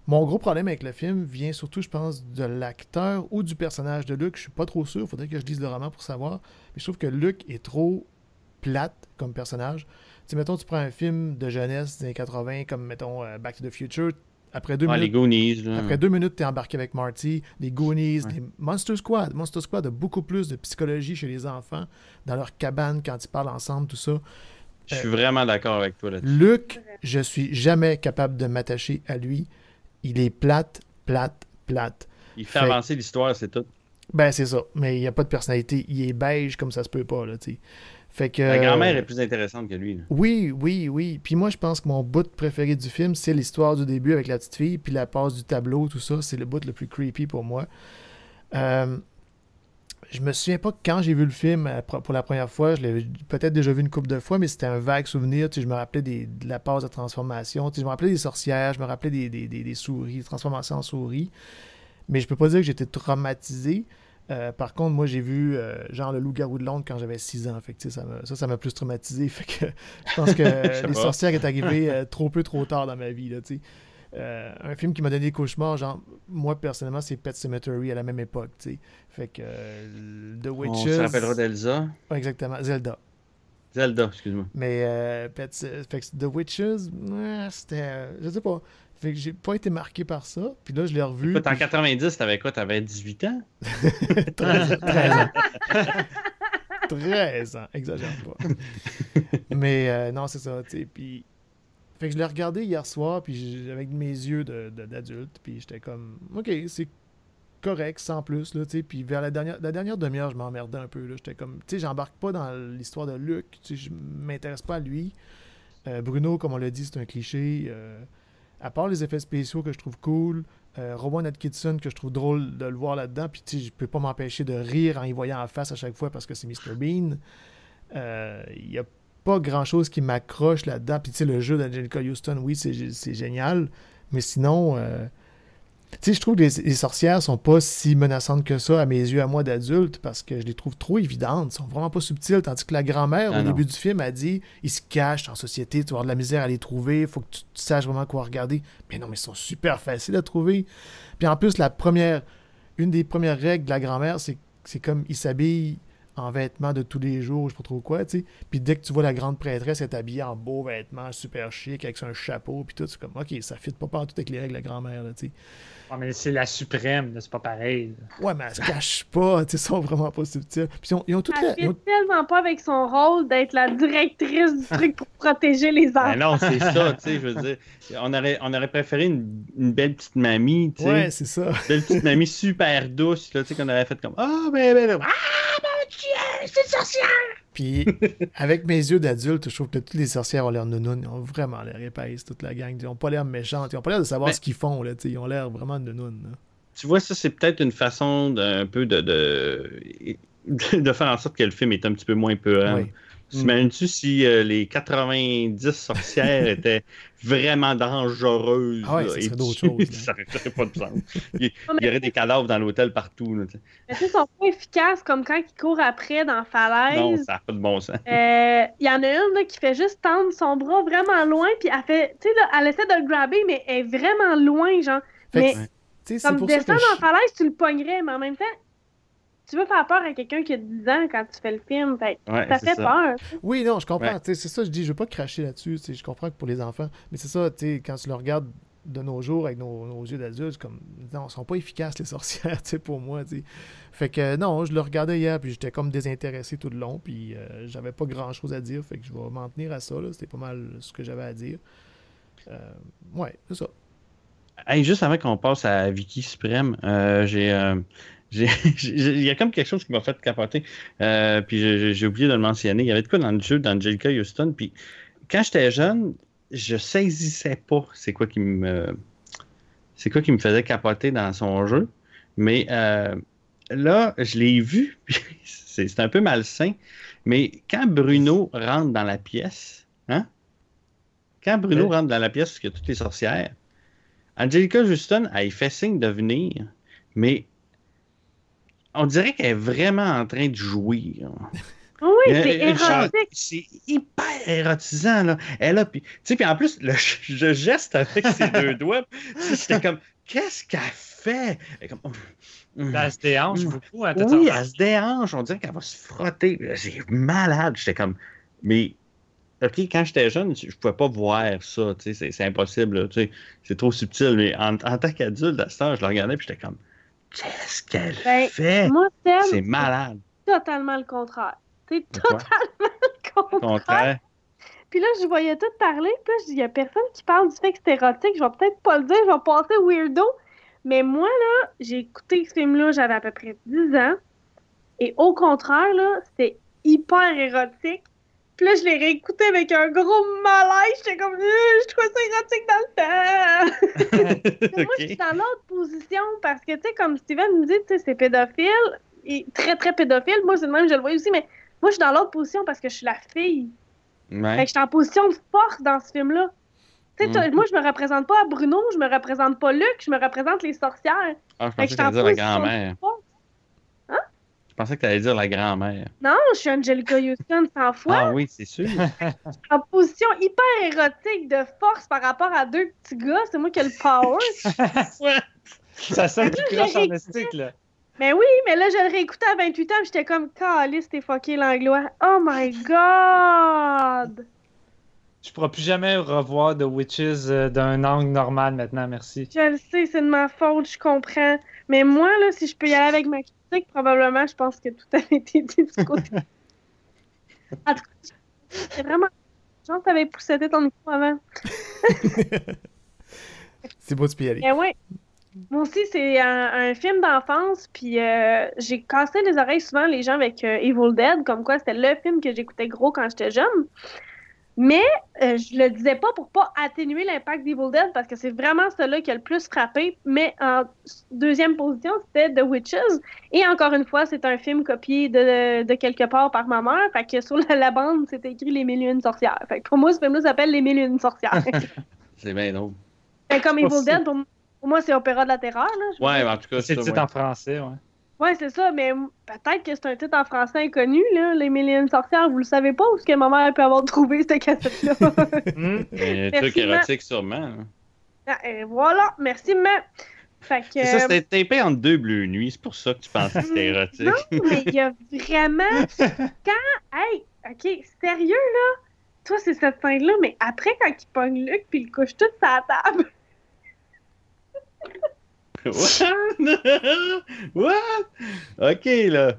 mon gros problème avec le film vient surtout, je pense, de l'acteur ou du personnage de Luke. Je suis pas trop sûr, faudrait que je lise le roman pour savoir. Mais je trouve que Luke est trop plate comme personnage. Mettons, tu prends un film de jeunesse des années 80, comme, mettons, Back to the Future. Après 2 minutes, les Goonies. Là. Après 2 minutes, t'es embarqué avec Marty, les Goonies, les Monster Squad. Monster Squad a beaucoup plus de psychologie chez les enfants, dans leur cabane, quand ils parlent ensemble, tout ça. Je suis vraiment d'accord avec toi là-dessus. Luke, je suis jamais capable de m'attacher à lui. Il est plate. Il fait avancer l'histoire, c'est tout. Ben, c'est ça. Mais il n'y a pas de personnalité. Il est beige comme ça se peut pas, là, tu sais. Fait que... La grand-mère est plus intéressante que lui. Là. Oui. Puis moi, je pense que mon bout préféré du film, c'est l'histoire du début avec la petite fille, puis la passe du tableau, tout ça. C'est le bout le plus creepy pour moi. Je me souviens pas quand j'ai vu le film pour la première fois. Je l'ai peut-être déjà vu une couple de fois, mais c'était un vague souvenir. Tu sais, je me rappelais de la passe de transformation. Tu sais, je me rappelais des sorcières, je me rappelais des souris, des transformations en souris. Mais je peux pas dire que j'étais traumatisé. Par contre, moi, j'ai vu genre le loup-garou de Londres quand j'avais 6 ans. Fait que, ça m'a plus traumatisé. Fait que je pense que Les sorcières est arrivé trop tard dans ma vie. Là, tu sais. Un film qui m'a donné des cauchemars, genre, moi personnellement, c'est Pet Sematary à la même époque, tu sais. Fait que The Witches. On se rappellera d'Elsa. Ouais, exactement, Zelda, excuse-moi. Mais fait que The Witches, c'était. Je sais pas. Fait que j'ai pas été marqué par ça. Puis là, je l'ai revu. Écoute, en 90, t'avais quoi? T'avais 18 ans? 13 ans. 13 ans, exagère pas. Mais non, c'est ça, tu sais. Puis. Fait que je l'ai regardé hier soir, puis avec mes yeux d'adulte, puis j'étais comme, OK, c'est correct, sans plus, là, tu sais. Puis vers la dernière demi-heure, je m'emmerdais un peu, là. J'étais comme, tu sais, j'embarque pas dans l'histoire de Luke, tu sais, je m'intéresse pas à lui. Bruno, comme on l'a dit, c'est un cliché. À part les effets spéciaux que je trouve cool, Rowan Atkinson, que je trouve drôle de le voir là-dedans, puis tu sais, je peux pas m'empêcher de rire en y voyant en face à chaque fois parce que c'est Mr. Bean. Il y a pas grand-chose qui m'accroche là-dedans. Puis tu sais, le jeu d'Angelica Houston, oui, c'est génial. Mais sinon, tu sais, je trouve que les sorcières sont pas si menaçantes que ça à mes yeux, à moi d'adulte, parce que je les trouve trop évidentes. Ils sont vraiment pas subtiles. Tandis que la grand-mère, au début du film, a dit ils se cachent en société, tu vas avoir de la misère à les trouver, faut que tu saches vraiment quoi regarder. Mais non, mais ils sont super faciles à trouver. Puis en plus, une des premières règles de la grand-mère, c'est comme ils s'habillent en vêtements de tous les jours, je sais pas trop quoi, tu sais. Puis dès que tu vois la grande prêtresse être habillée en beaux vêtements super chic, avec un chapeau, puis tout, c'est comme, OK, ça fit pas partout avec les règles de la grand-mère, là, tu sais. Oh, mais c'est la suprême, là, c'est pas pareil. Là. Ouais, mais elle se cache pas, tu sais, ils sont vraiment pas subtils. Puis ils ont toutes elle fit tellement pas avec son rôle d'être la directrice du truc pour protéger les enfants. Ben non, c'est ça, tu sais, je veux dire. On aurait préféré une belle petite mamie, tu sais. Ouais, c'est ça. Une belle petite mamie super douce, là, tu sais, qu'on aurait fait comme, c'est une sorcière! Puis, avec mes yeux d'adulte, je trouve que toutes les sorcières ont l'air nounounes. Ils ont vraiment l'air épaisses, toute la gang. Ils ont pas l'air méchantes. Ils ont pas l'air de savoir ce qu'ils font, là. Ils ont l'air vraiment nounounes. Là. Tu vois, ça, c'est peut-être une façon d'un peu de faire en sorte que le film est un petit peu moins peurant. Oui. T'imagines-tu si les 90 sorcières étaient vraiment dangereuses? Ah ouais, ça serait d'autres choses. Ça n'aurait pas de sens. Il y aurait des cadavres dans l'hôtel partout. Là, mais tu sais, ils sont pas efficaces comme quand ils courent après dans la falaise. Non, ça n'a pas de bon sens. Il y en a une là, qui fait juste tendre son bras vraiment loin, puis elle fait, tu sais, elle essaie de le grabber, mais elle est vraiment loin, genre. Fait mais comme descendre dans la falaise, tu le pognerais, mais en même temps, tu veux faire peur à quelqu'un qui a 10 ans quand tu fais le film. Fait, ça fait peur. Oui, non, je comprends. Ouais. C'est ça, je dis, je veux pas cracher là-dessus. Je comprends que pour les enfants. Mais c'est ça, quand tu le regardes de nos jours avec nos yeux d'adultes, comme, non, ils sont pas efficaces, les sorcières, pour moi. T'sais. Fait que non, je le regardais hier, puis j'étais comme désintéressé tout le long, puis j'avais pas grand-chose à dire. Fait que je vais m'en tenir à ça. C'était pas mal ce que j'avais à dire. Ouais, c'est ça. Hey, juste avant qu'on passe à Vicky Suprême, j'ai Il y a comme quelque chose qui m'a fait capoter. Puis j'ai oublié de le mentionner. Il y avait de quoi dans le jeu d'Angelica Houston. Puis quand j'étais jeune, je saisissais pas c'est quoi qui me faisait capoter dans son jeu. Mais là, je l'ai vu. Puis c'est un peu malsain. Mais quand Bruno rentre dans la pièce, hein? Quand Bruno rentre dans la pièce, parce qu'il y a toutes les sorcières, Angelica Houston, elle fait signe de venir, mais on dirait qu'elle est vraiment en train de jouir. Oui, c'est érotique. C'est hyper érotisant, là. Elle a, puis en plus, le geste avec ses deux doigts, j'étais comme, qu'est-ce qu'elle fait? Elle, comme, elle se déhanche beaucoup. Hein, oui, elle se déhanche. On dirait qu'elle va se frotter. C'est malade. J'étais comme, mais, OK, quand j'étais jeune, je pouvais pas voir ça. C'est impossible. Là, c'est trop subtil. Mais en tant qu'adulte, à ce temps, je le regardais et j'étais comme, qu'est-ce qu'elle fait? Moi, c'est malade. Totalement le contraire. C'est totalement le contraire. Puis là, je voyais tout parler. Puis là, je dis, il y a personne qui parle du fait que c'est érotique. Je vais peut-être pas le dire. Je vais passer weirdo. Mais moi, là, j'ai écouté ce film-là, j'avais à peu près 10 ans. Et au contraire, là, c'était hyper érotique. Puis là, je l'ai réécouté avec un gros malaise. J'étais comme, je trouve ça érotique dans le temps. Moi, je suis dans l'autre position parce que, tu sais, comme Steven me dit, tu sais, c'est pédophile. Et très, très pédophile. Moi, c'est le même, je le vois aussi. Mais moi, je suis dans l'autre position parce que je suis la fille. Ouais. Fait que je suis en position de force dans ce film-là. Tu sais, moi, je me représente pas à Bruno, je me représente pas Luc, je me représente les sorcières. Ah, je pensais que tu allais dire la grand-mère. Hein? Je pensais que tu allais dire la grand-mère. Non, je suis Angelica Houston 100 fois. Ah oui, c'est sûr. En position hyper érotique de force par rapport à deux petits gars, c'est moi qui ai le power. Ça sonne qui crache en mystique, là. Mais oui, mais là, je le réécoutais à 28 ans, j'étais comme, calice, t'es fucké l'anglois. Oh my god! Je pourrai plus jamais revoir The Witches d'un angle normal maintenant, merci. Je le sais, c'est de ma faute, je comprends. Mais moi, là, si je peux y aller avec ma critique, probablement, je pense que tout avait été dit du côté. En tout cas, c'est vraiment... Genre, t'avais poussé ton micro avant. C'est beau de y aller. Mais ouais. Moi aussi, c'est un film d'enfance, puis j'ai cassé les oreilles souvent les gens avec Evil Dead, comme quoi c'était le film que j'écoutais gros quand j'étais jeune. Mais je le disais pas pour pas atténuer l'impact d'Evil Dead, parce que c'est vraiment celui qui a le plus frappé. Mais en deuxième position, c'était The Witches. Et encore une fois, c'est un film copié de quelque part par ma mère. Fait que sur la bande, c'était écrit Les 1001 sorcières. Fait que pour moi, ce film-là s'appelle Les 1001 sorcières. C'est bien drôle. Comme Evil Dead, pour moi, c'est Opéra de la Terreur. Là, ouais, en tout cas, c'est le titre en français, ouais. Ouais, c'est ça, mais peut-être que c'est un titre en français inconnu, là, Les 1001 sorcières, vous le savez pas, ou est-ce que ma mère peut avoir trouvé cette cassette-là? Un truc érotique, sûrement. Voilà, merci, mais... Fait que, c'est ça, c'était tapé entre deux bleues nuits, c'est pour ça que tu pensais que c'était érotique. Non, mais il y a vraiment... Hey, OK, sérieux, là? Toi, c'est cette scène-là, mais après, quand il pogne Luc, puis il couche tout sur la table... What? OK, là.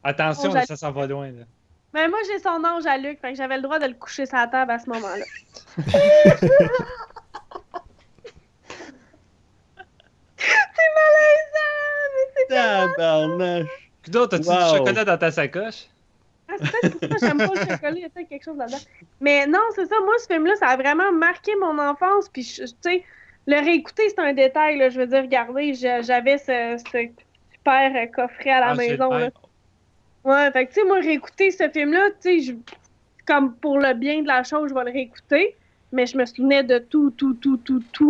Attention, ça s'en va loin, là. Mais moi, j'ai son âge à Luc, fait que j'avais le droit de le coucher sur la table à ce moment-là. C'est malaisant, mais c'est tabarnache. Kudo, t'as-tu du chocolat dans ta sacoche? Ah, c'est peut-être pour ça que j'aime pas le chocolat, il y a peut-être quelque chose là-dedans. Mais non, c'est ça, moi, ce film-là, ça a vraiment marqué mon enfance, puis tu sais... Le réécouter, c'est un détail, là. Je veux dire, regardez, j'avais ce super coffret à la maison. Là. Ouais, fait que, tu sais, moi, réécouter ce film-là, tu sais, comme pour le bien de la chose, je vais le réécouter, mais je me souvenais de tout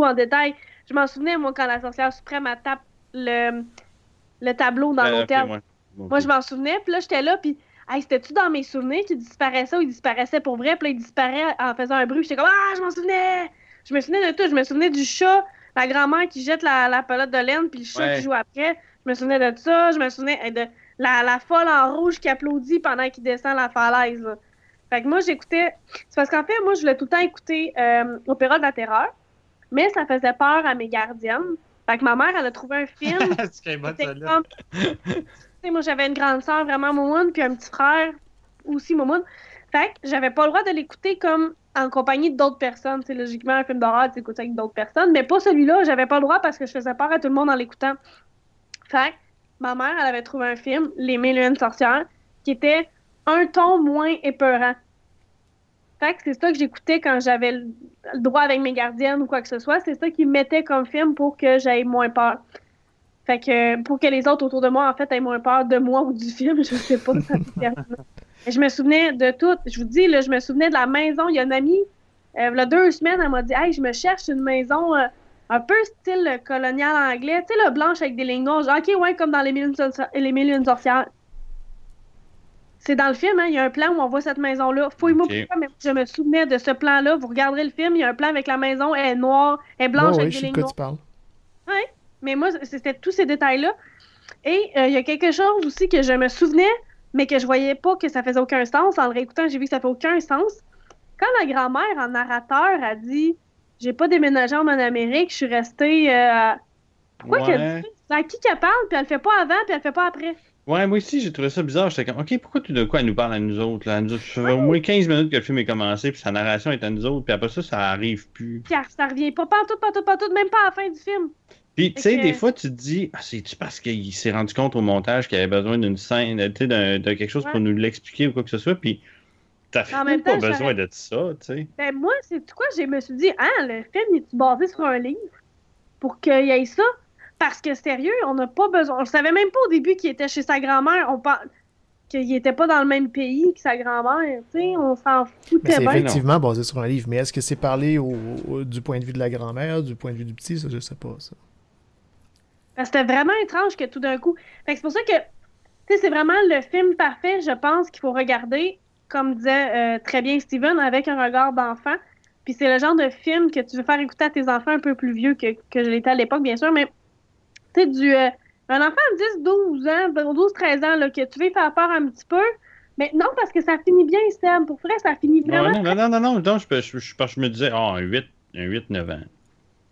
en détail. Je m'en souvenais, moi, quand la sorcière suprême, elle tape le tableau dans l'hôtel. Moi, je m'en souvenais, puis là, j'étais là, puis, hey, c'était-tu dans mes souvenirs qu'il disparaissait ou il disparaissait pour vrai, puis là, il disparaît en faisant un bruit, j'étais comme, ah, je m'en souvenais! Je me souvenais de tout. Je me souvenais du chat, la grand-mère qui jette la pelote de laine, puis le chat qui joue après. Je me souvenais de ça. Je me souvenais de la folle en rouge qui applaudit pendant qu'il descend la falaise. Là. Fait que moi, j'écoutais... C'est parce qu'en fait, moi, je voulais tout le temps écouter Opéra de la Terreur, mais ça faisait peur à mes gardiennes. Fait que ma mère, elle a trouvé un film. C'est bonne, celle-là. Moi, j'avais une grande sœur vraiment moumoune, puis un petit frère aussi moumoune. Fait que j'avais pas le droit de l'écouter comme en compagnie d'autres personnes. C'est logiquement un film d'horreur, tu écoutes avec d'autres personnes, mais pas celui-là, j'avais pas le droit parce que je faisais peur à tout le monde en l'écoutant. Fait ma mère, elle avait trouvé un film, Les Mille et une sorcières, qui était un ton moins épeurant. Fait que c'est ça que j'écoutais quand j'avais le droit avec mes gardiennes ou quoi que ce soit. C'est ça qu'ils mettaient comme film pour que j'aie moins peur. Fait que pour que les autres autour de moi, en fait, aient moins peur de moi ou du film, je sais pas. Et je me souvenais de tout. Je vous dis, là, je me souvenais de la maison. Il y a une amie, il y a 2 semaines, elle m'a dit « Hey, je me cherche une maison un peu style colonial anglais. Tu sais, la blanche avec des lignes noires. » Je dis « OK, ouais, comme dans Les Mille et une sorcières. » C'est dans le film, hein, il y a un plan où on voit cette maison-là. Fouille-moi pourquoi, mais je me souvenais de ce plan-là. Vous regarderez le film, il y a un plan avec la maison, elle est noire, elle est blanche avec des lignes noires. Tu parles. Oui, mais moi, c'était tous ces détails-là. Et il y a quelque chose aussi que je me souvenais, mais que je voyais pas que ça faisait aucun sens. En le réécoutant, j'ai vu que ça fait aucun sens. Quand la grand-mère, en narrateur, a dit « J'ai pas déménagé en Amérique, je suis restée... Pourquoi qu'elle dit ça? C'est à qui qu'elle parle, puis elle le fait pas avant, puis elle le fait pas après? Ouais, moi aussi, j'ai trouvé ça bizarre. J'étais comme, OK, pourquoi tout d'un coup, elle nous parle à nous autres, là? Ça fait au moins 15 minutes que le film est commencé, puis sa narration est à nous autres, puis après ça, ça arrive plus. Car ça revient pas partout, même pas à la fin du film. Puis, tu sais, des fois, tu te dis, ah, c'est-tu parce qu'il s'est rendu compte au montage qu'il avait besoin d'une scène, tu sais, de quelque chose pour nous l'expliquer ou quoi que ce soit, puis t'as fait pas besoin de ça, tu sais. Ben, moi, c'est quoi? Je me suis dit, ah, le film, est-tu basé sur un livre pour qu'il y ait ça? Parce que, sérieux, on n'a pas besoin. On savait même pas au début qu'il était chez sa grand-mère. On parle qu'il était pas dans le même pays que sa grand-mère. Tu sais, on s'en foutait bien. C'est effectivement basé sur un livre. Mais est-ce que c'est parlé du point de vue de la grand-mère, du point de vue du petit? Ça, je sais pas, ça. C'était vraiment étrange que tout d'un coup... Fait que c'est pour ça que, tu sais, c'est vraiment le film parfait, je pense, qu'il faut regarder, comme disait très bien Steven, avec un regard d'enfant. Puis c'est le genre de film que tu veux faire écouter à tes enfants un peu plus vieux que je l'étais à l'époque, bien sûr, mais tu sais, un enfant de 10, 12 ans, 12, 13 ans, là, que tu veux faire peur un petit peu, mais non, parce que ça finit bien, Seb. Pour vrai, ça finit vraiment... Non, je me disais, un 8, 9 ans.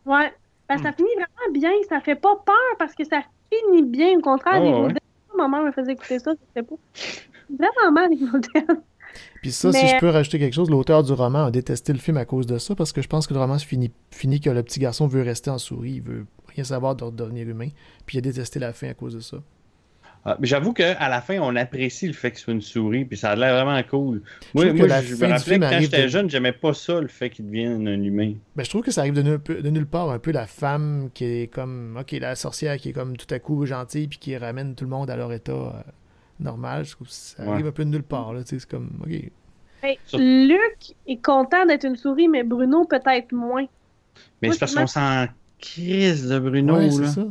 Ouais, parce que ça finit vraiment bien, ça fait pas peur parce que ça finit bien, au contraire, ma mère me faisait écouter ça, je sais pas. Vraiment mal, les modèles. Puis ça, si je peux rajouter quelque chose, l'auteur du roman a détesté le film à cause de ça, parce que je pense que le roman finit que le petit garçon veut rester en souris, il veut rien savoir de devenir humain, puis il a détesté la fin à cause de ça. Mais j'avoue qu'à la fin, on apprécie le fait que ce soit une souris, puis ça a l'air vraiment cool. Moi je me rappelais que quand j'étais jeune, j'aimais pas ça, le fait qu'il devienne un humain. Ben, je trouve que ça arrive de nulle part, un peu la femme qui est comme, ok, la sorcière qui est comme tout à coup gentille, puis qui ramène tout le monde à leur état normal. Je trouve que ça arrive un peu de nulle part, là, tu sais, c'est comme, ok. Hey, Luc est content d'être une souris, mais Bruno peut-être moins. Mais c'est parce qu'on s'en crise de Bruno, ouais, là. C'est ça.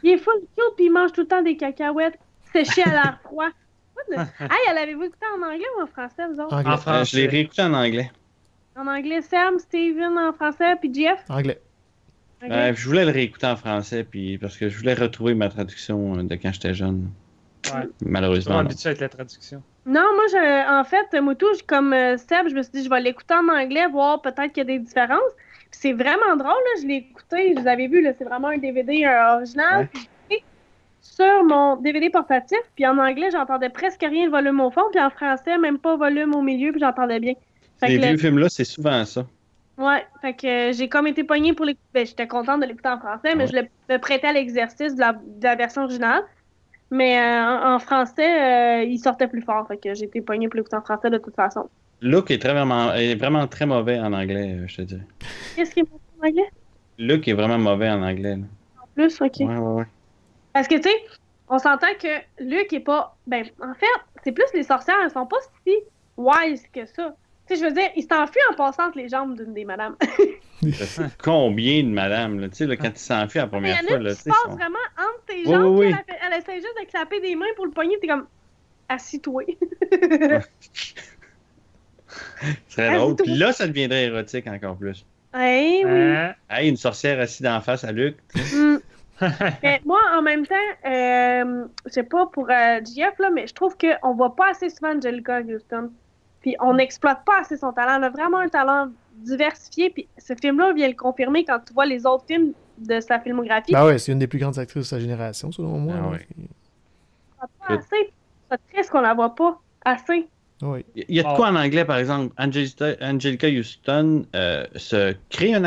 Il est full cute, puis il mange tout le temps des cacahuètes séchées à l'air froid. Hey, l'avez-vous écouté en anglais ou en français, vous autres? Anglais. En français. Je l'ai réécouté en anglais. En anglais, Sam, Steven en français, puis Jeff? Anglais. Okay. Je voulais le réécouter en français, puis parce que je voulais retrouver ma traduction de quand j'étais jeune. Ouais. Malheureusement. Je suis habitué avec la traduction. Non, moi, en fait, Moutou, comme Seb, je me suis dit, je vais l'écouter en anglais, voir peut-être qu'il y a des différences. Puis c'est vraiment drôle, là, je l'ai écouté, je vous avais vu, là, c'est vraiment un DVD original. Ouais. Puis sur mon DVD portatif, puis en anglais, j'entendais presque rien de volume au fond, puis en français, même pas volume au milieu, puis j'entendais bien. Les vieux films-là, c'est souvent ça. Ouais, fait que j'ai comme été pognée pour l'écouter. Ben, j'étais contente de l'écouter en français, mais je me prêtais à l'exercice de la version originale. Mais en français, il sortait plus fort, fait que j'ai été pognée pour l'écouter en français de toute façon. Luke est vraiment très mauvais en anglais, je te dis. Qu'est-ce qui est mauvais en anglais? Luke est vraiment mauvais en anglais. Là. En plus, ok. Ouais. Parce que, tu sais, on s'entend que Luke est pas... Ben, en fait, c'est plus les sorcières, elles sont pas si wise que ça. Tu sais, je veux dire, il s'enfuit en passant entre les jambes d'une des madames. Combien de madames, là, tu sais, là, quand il s'enfuit la première fois, là, tu sais. passe vraiment entre tes jambes, oui. Elle essaie juste de clapper des mains pour le pogner, t'es comme... Assis-toi. C'est drôle. Puis là, ça deviendrait érotique encore plus. Oui. Hey, une sorcière assise en face à Luc. Mais moi, en même temps, je sais pas pour JF, là, mais je trouve qu'on voit pas assez souvent Anjelica Huston. Puis on n'exploite pas assez son talent. Elle a vraiment un talent diversifié. Puis ce film-là vient le confirmer quand tu vois les autres films de sa filmographie. Ben ouais, c'est une des plus grandes actrices de sa génération, selon moi. Ah ouais. Pas assez. C'est triste qu'on la voit pas assez. Oui. Il y a de quoi en anglais, par exemple. Angelica Houston se crée un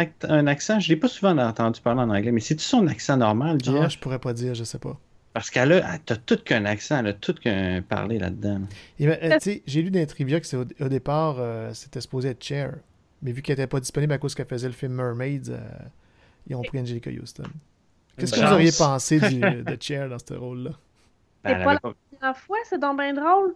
accent. Je ne l'ai pas souvent entendu parler en anglais, mais c'est-tu son accent normal, Jeff? Ah, je pourrais pas dire, je sais pas. Parce qu'elle a tout qu'un accent, elle a tout qu'un parler là-dedans. Et, tu sais, j'ai lu dans les trivia que au départ, c'était supposé être Cher. Mais vu qu'elle n'était pas disponible à cause qu'elle faisait le film Mermaids, ils ont pris Angelica Houston. Qu'est-ce que vous auriez pensé de Cher dans ce rôle-là? C'est pas la première fois, c'est donc bien drôle.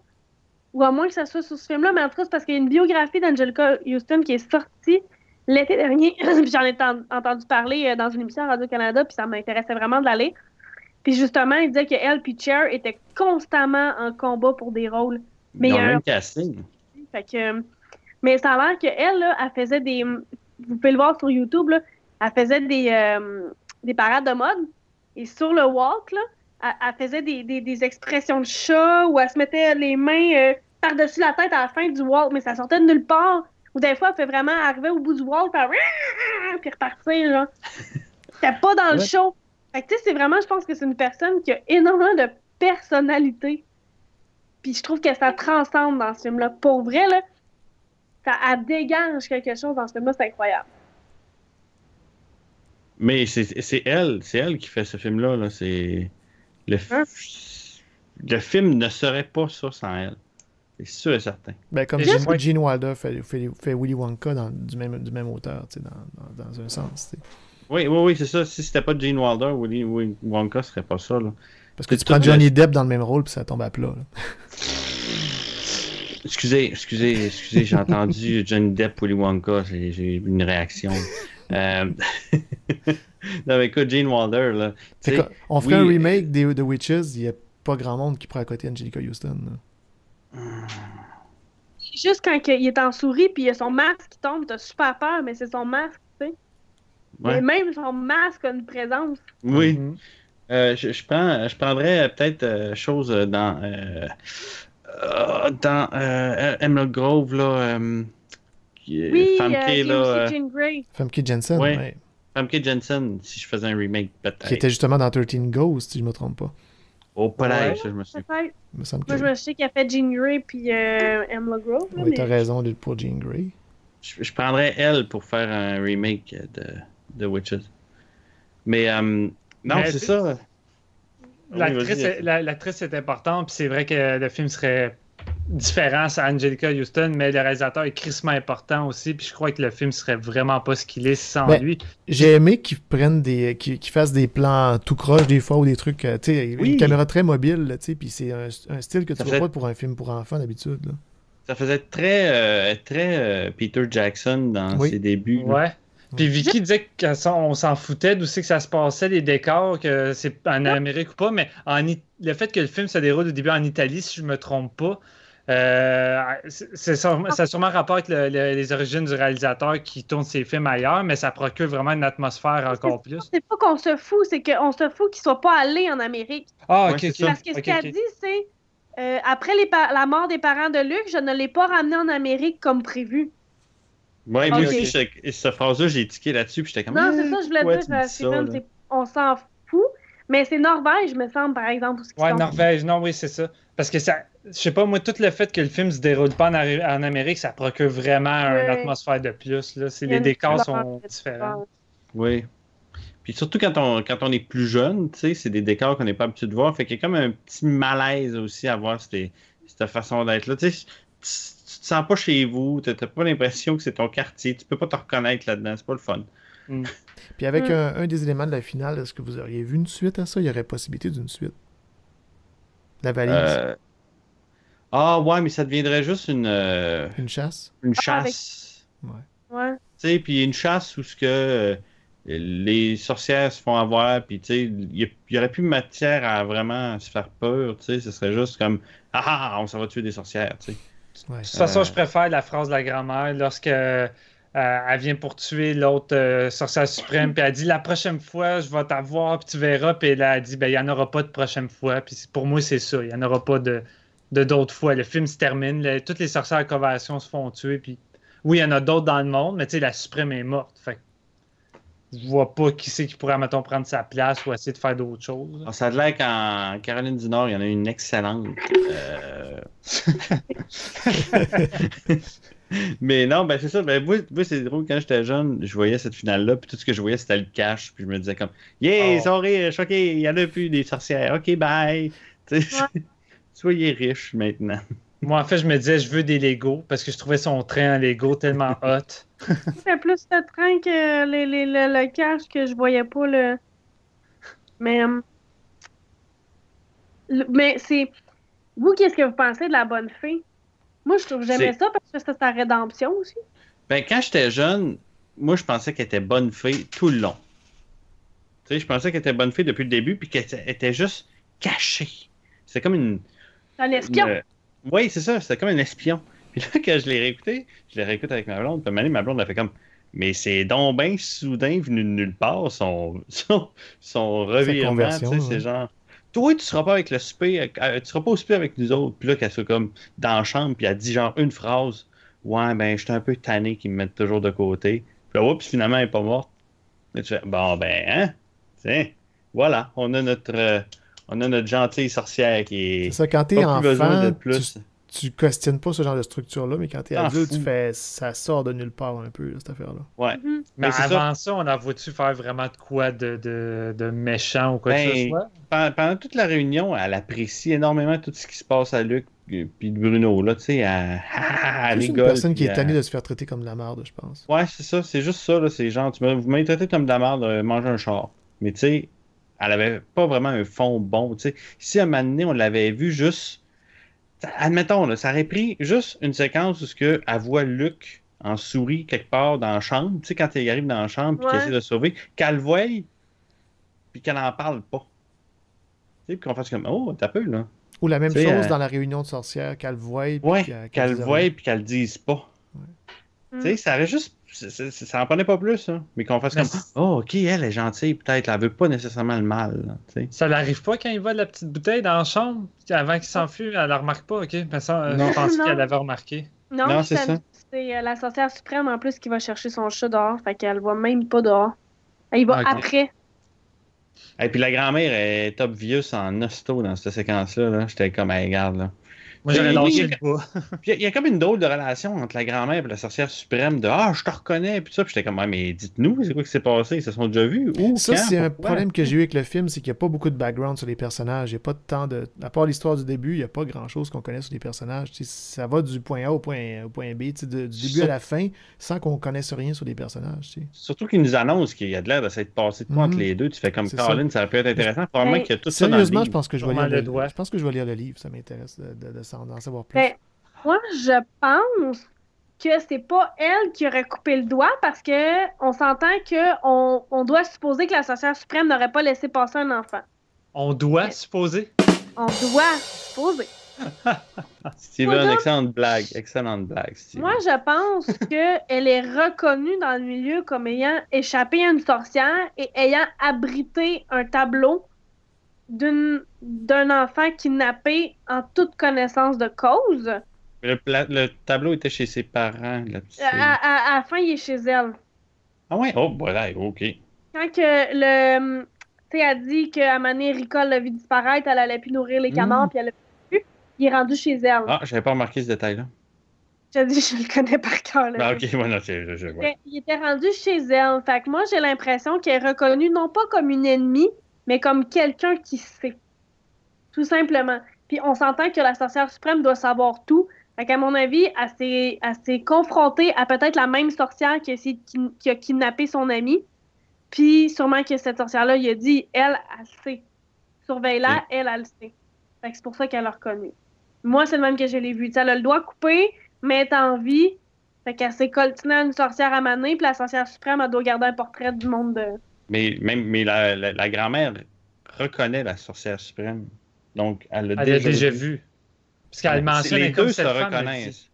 Ou à moins que ça soit sur ce film-là, mais en tout cas, c'est parce qu'il y a une biographie d'Angelica Houston qui est sortie l'été dernier. Puis j'en ai entendu parler dans une émission à Radio-Canada, puis ça m'intéressait vraiment de l'aller. Puis justement, il disait qu'elle et Cher étaient constamment en combat pour des rôles. Mais ils ont même casting. Fait que, mais ça a l'air qu'elle, là, elle faisait des... Vous pouvez le voir sur YouTube, là, elle faisait des parades de mode. Et sur le walk, là, elle faisait des expressions de chat ou elle se mettait les mains par-dessus la tête à la fin du walk, mais ça sortait de nulle part. Ou des fois, elle fait vraiment arriver au bout du walk puis repartir, genre. C'était pas dans le show. Fait que, tu sais, c'est vraiment, je pense que c'est une personne qui a énormément de personnalité. Puis je trouve que ça transcende dans ce film-là. Pour vrai, là, elle dégage quelque chose dans ce film-là, c'est incroyable. Mais c'est elle qui fait ce film-là. Là. C'est... Le film ne serait pas ça sans elle. C'est sûr et certain. Ben, comme Gene Wilder fait Willy Wonka du même auteur, dans un sens. T'sais. Oui, c'est ça. Si c'était pas Gene Wilder, Willy Wonka serait pas ça. Là. Parce que tu prends Johnny Depp dans le même rôle puis ça tombe à plat. Là. Excusez, j'ai entendu Johnny Depp, Willy Wonka, j'ai eu une réaction. Non, mais écoute, Gene Wilder, là. On ferait un remake de The Witches, il n'y a pas grand monde qui pourrait à côté Angelica Houston. Juste quand il est en souris puis il y a son masque qui tombe, t'as super peur, mais c'est son masque, tu sais. Ouais. Mais même son masque a une présence. Oui. Je prendrais peut-être chose dans Emerald Grove, là. Jean Grey. Famke Janssen, oui. Ouais. Famke Janssen, si je faisais un remake, peut-être. Qui était justement dans 13 Ghosts, si je ne me trompe pas. Oh, peut-être, ça, je me suis... Moi, je me sais qu'il a fait Jean Grey puis Emerald Grove. Oui, t'as raison pour Jean Grey. Je prendrais elle pour faire un remake de Witches. Mais, non, c'est ça. L'actrice est importante, puis c'est vrai que le film serait différent à Angelica Houston, mais le réalisateur est crissement important aussi, puis je crois que le film serait vraiment pas ce qu'il est sans lui. J'ai aimé qu'ils prennent qu'ils fassent des plans tout croche des fois ou des trucs, tu sais, une caméra très mobile, tu sais, puis c'est un style que tu vois pas pour un film pour enfants d'habitude. Là. Ça faisait très Peter Jackson dans ses débuts. Ouais. Puis Vicky disait qu'on s'en foutait d'où c'est que ça se passait, les décors, que c'est en Amérique ou pas, mais le fait que le film se déroule au début en Italie, si je ne me trompe pas, ça a sûrement rapport avec les origines du réalisateur qui tourne ses films ailleurs, mais ça procure vraiment une atmosphère encore plus. C'est pas qu'on se fout, c'est qu'on se fout qu'il ne soit pas allé en Amérique. Ah, ok, Parce que ce qu'elle dit, c'est après la mort des parents de Luc, je ne l'ai pas ramené en Amérique comme prévu. Ouais, moi aussi, cette phrase-là, j'ai tiqué là-dessus, puis j'étais comme... Non, c'est ça, je voulais dire, Steven, on s'en fout, mais c'est Norvège, me semble, par exemple. Ouais, Norvège, non, oui, c'est ça. Parce que ça, je sais pas, moi, tout le fait que le film se déroule pas en Amérique, ça procure vraiment une atmosphère de plus, là. Les décors sont différents. Oui. Puis surtout quand on est plus jeune, tu sais, c'est des décors qu'on n'est pas habitué de voir, fait qu'il y a comme un petit malaise aussi à voir cette façon d'être là, tu sais. Tu te sens pas chez vous, tu n'as pas l'impression que c'est ton quartier, tu peux pas te reconnaître là-dedans, c'est pas le fun. Puis avec un des éléments de la finale, est-ce que vous auriez vu une suite à ça? Il y aurait possibilité d'une suite. La valise. Ah ouais, mais ça deviendrait juste une chasse? Une chasse. Ouais. Tu sais, puis une chasse où les sorcières se font avoir, puis tu sais, il y aurait plus matière à vraiment se faire peur, tu sais, ce serait juste comme « Ah, on s'en va tuer des sorcières », tu sais. Ouais. De toute façon, je préfère la phrase de la grand-mère lorsque elle vient pour tuer l'autre sorcière suprême, puis elle dit « La prochaine fois, je vais t'avoir, puis tu verras », puis elle a dit « Ben, il n'y en aura pas de prochaine fois », puis pour moi, c'est ça, il n'y en aura pas d'autres fois. Le film se termine, toutes les sorcières à conversion se font tuer, puis oui, il y en a d'autres dans le monde, mais tu sais, la suprême est morte, fait je vois pas qui c'est qui pourrait, mettons, prendre sa place ou essayer de faire d'autres choses. Alors, ça a l'air qu'en Caroline du Nord, il y en a une excellente. Mais non, ben c'est ça. Ben, moi, c'est drôle. Quand j'étais jeune, je voyais cette finale-là, puis tout ce que je voyais, c'était le cash. Puis je me disais comme, yeah, ils sont riches, ok, il y en a plus des sorcières, ok, bye. Tu sais, soyez riches maintenant. Moi, en fait, je me disais, je veux des Lego parce que je trouvais son train en Lego tellement hot. C'est plus le train que le cash que je voyais pas le. Mais, mais c'est. Vous, qu'est-ce que vous pensez de la bonne fée? Moi, je trouve que j'aimais ça parce que c'était sa rédemption aussi. Ben, quand j'étais jeune, moi, je pensais qu'elle était bonne fée tout le long. Tu sais, je pensais qu'elle était bonne fée depuis le début, puis qu'elle était juste cachée. C'était comme une. Un espion. Oui, c'est ça, c'était comme un espion. Puis là, quand je l'ai réécouté avec ma blonde, puis ma blonde a fait comme. Mais c'est donc bien soudain venu de nulle part, son revirement, tu sais, c'est genre. Toi, tu seras pas avec le souper, tu seras pas au souper avec nous autres. Puis là, qu'elle soit comme dans la chambre, puis elle dit genre une phrase. Ouais, ben, j'étais un peu tanné qu'ils me mettent toujours de côté. Puis là, oups, finalement, elle est pas morte. Là, tu fais, bon, ben, hein? Tiens, voilà, on a notre gentille sorcière qui est. C'est ça, quand t'es pas plus besoin de enfant, plus. tu questionnes pas ce genre de structure-là, mais quand t'es adulte, fou. tu fais ça sort de nulle part un peu, là, cette affaire-là. Ouais. Mais c'est avant ça, on a voulu faire vraiment de quoi de méchant ou quoi que ce soit? Pendant toute la réunion, elle apprécie énormément tout ce qui se passe à Luc puis Bruno, là, tu sais, elle C'est une rigole. personne qui puis est tannée de se faire traiter comme de la merde, je pense. Ouais, c'est ça, c'est juste ça, là, c'est genre, vous m'avez traité comme de la merde, manger un char. Mais tu sais, elle avait pas vraiment un fond bon, tu sais. Si à un moment donné, on l'avait vu juste, admettons, là, ça aurait pris juste une séquence où elle voit Luc en souris quelque part dans la chambre, tu sais, quand il arrive dans la chambre puis qu'il essaie de le sauver, qu'elle le voie, puis qu'elle en parle pas. Tu sais, puis qu'on fasse comme, oh, t'as peu, là. Ou la même T'sais, chose dans la réunion de sorcières, qu'elle voie. Ouais, qu'elle le voie puis qu'elle le dise pas. Tu sais, ça aurait juste. Ça en prenait pas plus, hein. Mais qu'on fasse comme, oh, ok, elle est gentille, peut-être, elle veut pas nécessairement le mal, là, tu sais. Ça n'arrive pas quand il voit la petite bouteille dans la chambre, avant qu'il s'enfuit, elle la remarque pas, ok? Mais ça, je pensais qu'elle l'avait remarqué. Non, c'est ça. C'est la sorcière suprême en plus qui va chercher son chat dehors, fait qu'elle le voit même pas dehors. Elle va après. Et puis la grand-mère est obvious en hosto dans cette séquence-là. Là. J'étais comme, hey, regarde, là. Moi, j'aurais lâché le bois. Puis il y a comme une drôle de relation entre la grand-mère et la sorcière suprême de je te reconnais, puis ça. Puis j'étais comme, mais dites-nous, c'est quoi qui s'est passé? Ils se sont déjà vus? Où? Ça, quand? c'est un Pourquoi? problème que j'ai eu avec le film, c'est qu'il n'y a pas beaucoup de background sur les personnages. Il n'y a pas de temps de. À part l'histoire du début, il n'y a pas grand-chose qu'on connaisse sur les personnages. T'sais, ça va du point A au point B, du début à la fin, sans qu'on connaisse rien sur les personnages. T'sais. Surtout qu'ils nous annoncent qu'il y a de l'air de s'être passé de quoi entre les deux. Tu fais comme Caroline, ça peut être intéressant. Probablement qu'il y a tout ça dans le Sérieusement, livre. je pense que je vais lire le livre. Ça m'intéresse d'en savoir plus. Moi, je pense que c'est pas elle qui aurait coupé le doigt parce que on s'entend qu'on doit supposer que la sorcière suprême n'aurait pas laissé passer un enfant. On doit supposer? On doit supposer. Steven, excellente blague. Excellente blague, Steven. Moi, je pense qu'elle est reconnue dans le milieu comme ayant échappé à une sorcière et ayant abrité un tableau d'un enfant kidnappé en toute connaissance de cause. Le tableau était chez ses parents. La petite fille. À la fin, il est chez elle. Ah ouais? Oh, voilà, ok. Quand que tu sais, elle dit qu'à Mané, Ricole l'a vu disparaître, elle allait plus nourrir les canards, puis elle l'a plus. Il est rendu chez elle. Ah, j'avais pas remarqué ce détail-là. Je dis, je le connais par cœur. Ah, ok, voilà, Il était rendu chez elle. Fait que moi, j'ai l'impression qu'elle est reconnue non pas comme une ennemie, mais comme quelqu'un qui sait. Tout simplement. Puis on s'entend que la sorcière suprême doit savoir tout. Fait qu'à mon avis, elle s'est confrontée à peut-être la même sorcière qui a kidnappé son ami. Puis sûrement que cette sorcière-là, il a dit, elle sait. Surveille-la, elle le sait. Fait que c'est pour ça qu'elle l'a reconnue. Moi, c'est le même que je l'ai vu. T'sais, elle a le doigt coupé, mais elle est en vie. Fait qu'elle s'est coltinée à une sorcière à maner, puis la sorcière suprême, elle doit garder un portrait du monde de... Mais la grand-mère reconnaît la sorcière suprême. Donc, elle l'a déjà vu. Parce qu'elle mentionne les comme deux cette se femme, reconnaissent.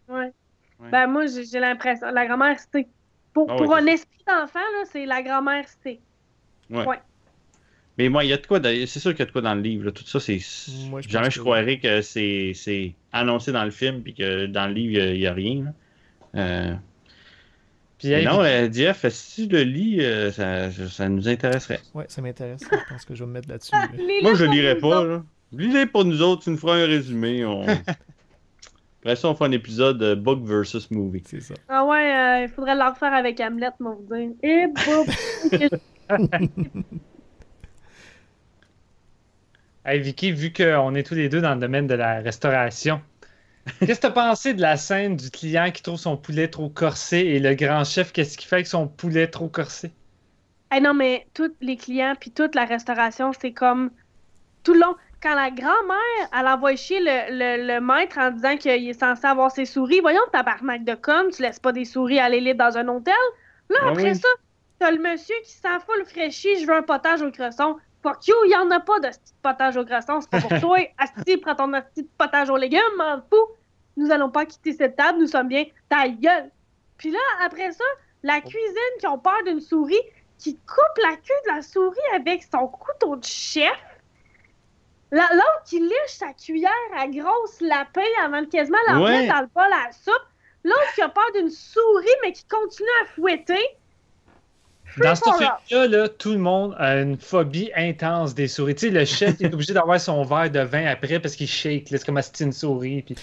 Ouais. Ben, moi, j'ai l'impression... La grand-mère sait. Pour un esprit d'enfant, là, c'est la grand-mère sait. Ouais. Ouais. Mais moi, il y a de quoi... C'est sûr qu'il y a de quoi dans le livre. Là. Tout ça, c'est... Jamais je croirais que c'est annoncé dans le film puis que dans le livre, il n'y a rien. Puis, hey, Non, Jeff, si tu le lis, ça nous intéresserait. Ouais, ça m'intéresse. Je pense que je vais me mettre là-dessus. Moi, je lirai pas. Là. Lis-les pour nous autres, tu nous feras un résumé. Après ça, on fait un épisode book versus movie. C'est ça. Ah ouais, il faudrait le refaire avec Hamlet, moi vous dire. Et boum! hey, Vicky, vu qu'on est tous les deux dans le domaine de la restauration, qu'est-ce que tu as pensé de la scène du client qui trouve son poulet trop corsé et le grand chef, qu'est-ce qu'il fait avec son poulet trop corsé? Hey, non, mais tous les clients puis toute la restauration, c'est comme tout le long. Quand la grand-mère, elle envoie chier le maître en disant qu'il est censé avoir ses souris, voyons, tabarnak de conne, tu laisses pas des souris aller lire dans un hôtel. Là, après ça, t'as le monsieur qui s'en fout le fraîchi, je veux un potage au cresson. Fuck you, il y en a pas de petit potage au cresson, c'est pas pour toi. Asti, prends ton petit potage aux légumes, m'en fous. Nous allons pas quitter cette table, nous sommes bien. Ta gueule. Puis là, après ça, la cuisine qui ont peur d'une souris, qui coupe la queue de la souris avec son couteau de chef. L'autre qui liche sa cuillère à grosse lapin avant de quasiment la mettre dans le bol à la soupe. L'autre qui a peur d'une souris, mais qui continue à fouetter. Dans ce film-là, là, tout le monde a une phobie intense des souris. Tu sais, le chef est obligé d'avoir son verre de vin après parce qu'il shake. C'est comme si une souris. Puis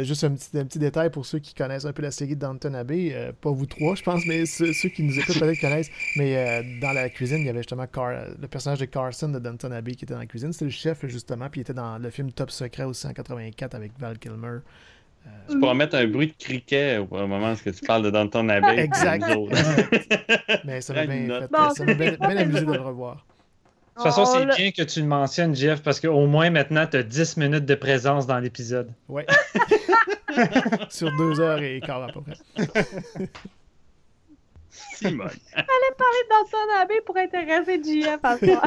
juste un petit détail pour ceux qui connaissent un peu la série de Downton Abbey. Pas vous trois, je pense, mais ceux qui nous écoutent peut-être connaissent. Mais dans la cuisine, il y avait justement le personnage de Carson de Downton Abbey qui était dans la cuisine. C'était le chef, justement. Puis il était dans le film Top Secret aussi en 84 avec Val Kilmer. Tu pourras mettre un bruit de criquet au moment où tu parles de Downton Abbey. Exact. Mais ça m'a bien amusé de le revoir. De toute façon, c'est bien que tu le mentionnes, Jeff, parce qu'au moins maintenant, tu as 10 minutes de présence dans l'épisode. Ouais. Sur 2h15 à peu près. Simone. Fallait parler de Downton Abbey pour intéresser JF à soi.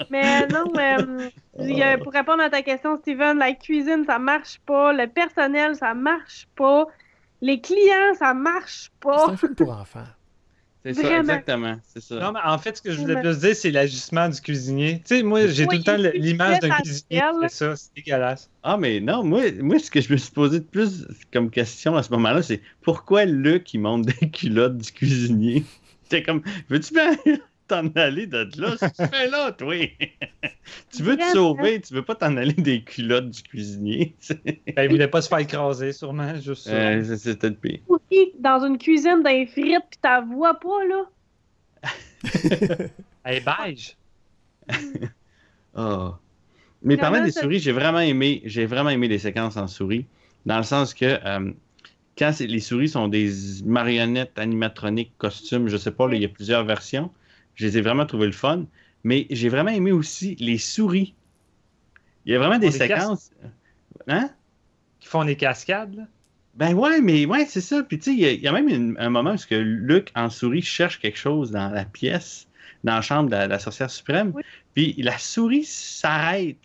Mais non, pour répondre à ta question, Steven, la cuisine, ça marche pas. Le personnel, ça marche pas. Les clients, ça marche pas. C'est un film pour enfants. C'est ça, exactement. C'est ça. Non, mais en fait, ce que je voulais plus dire, c'est l'ajustement du cuisinier. Tu sais, moi, j'ai tout le temps l'image d'un cuisinier qui fait ça. C'est dégueulasse. Ah, mais non, moi, ce que je me suis posé de plus comme question à ce moment-là, c'est pourquoi Luc, il monte des culottes du cuisinier? J'étais comme, veux-tu bien t'en aller de là? Ce que tu fais là, toi? Tu veux te sauver, tu veux pas t'en aller des culottes du cuisinier? Ben, il voulait pas se faire écraser, sûrement, juste ça. C'était le pire. Dans une cuisine d'un frites, pis t'as vois pas, là. Elle est beige. Oh. Mais parlant des souris, j'ai vraiment aimé les séquences en souris, dans le sens que quand les souris sont des marionnettes animatroniques, costumes, je sais pas, il y a plusieurs versions. Je les ai vraiment trouvées le fun. Mais j'ai vraiment aimé aussi les souris. Il y a vraiment des séquences. Hein? Qui font des cascades, là? Ben ouais, c'est ça. Puis tu sais, il y a même un moment où Luc, en souris, cherche quelque chose dans la pièce, dans la chambre de la sorcière suprême. Oui. Puis la souris s'arrête.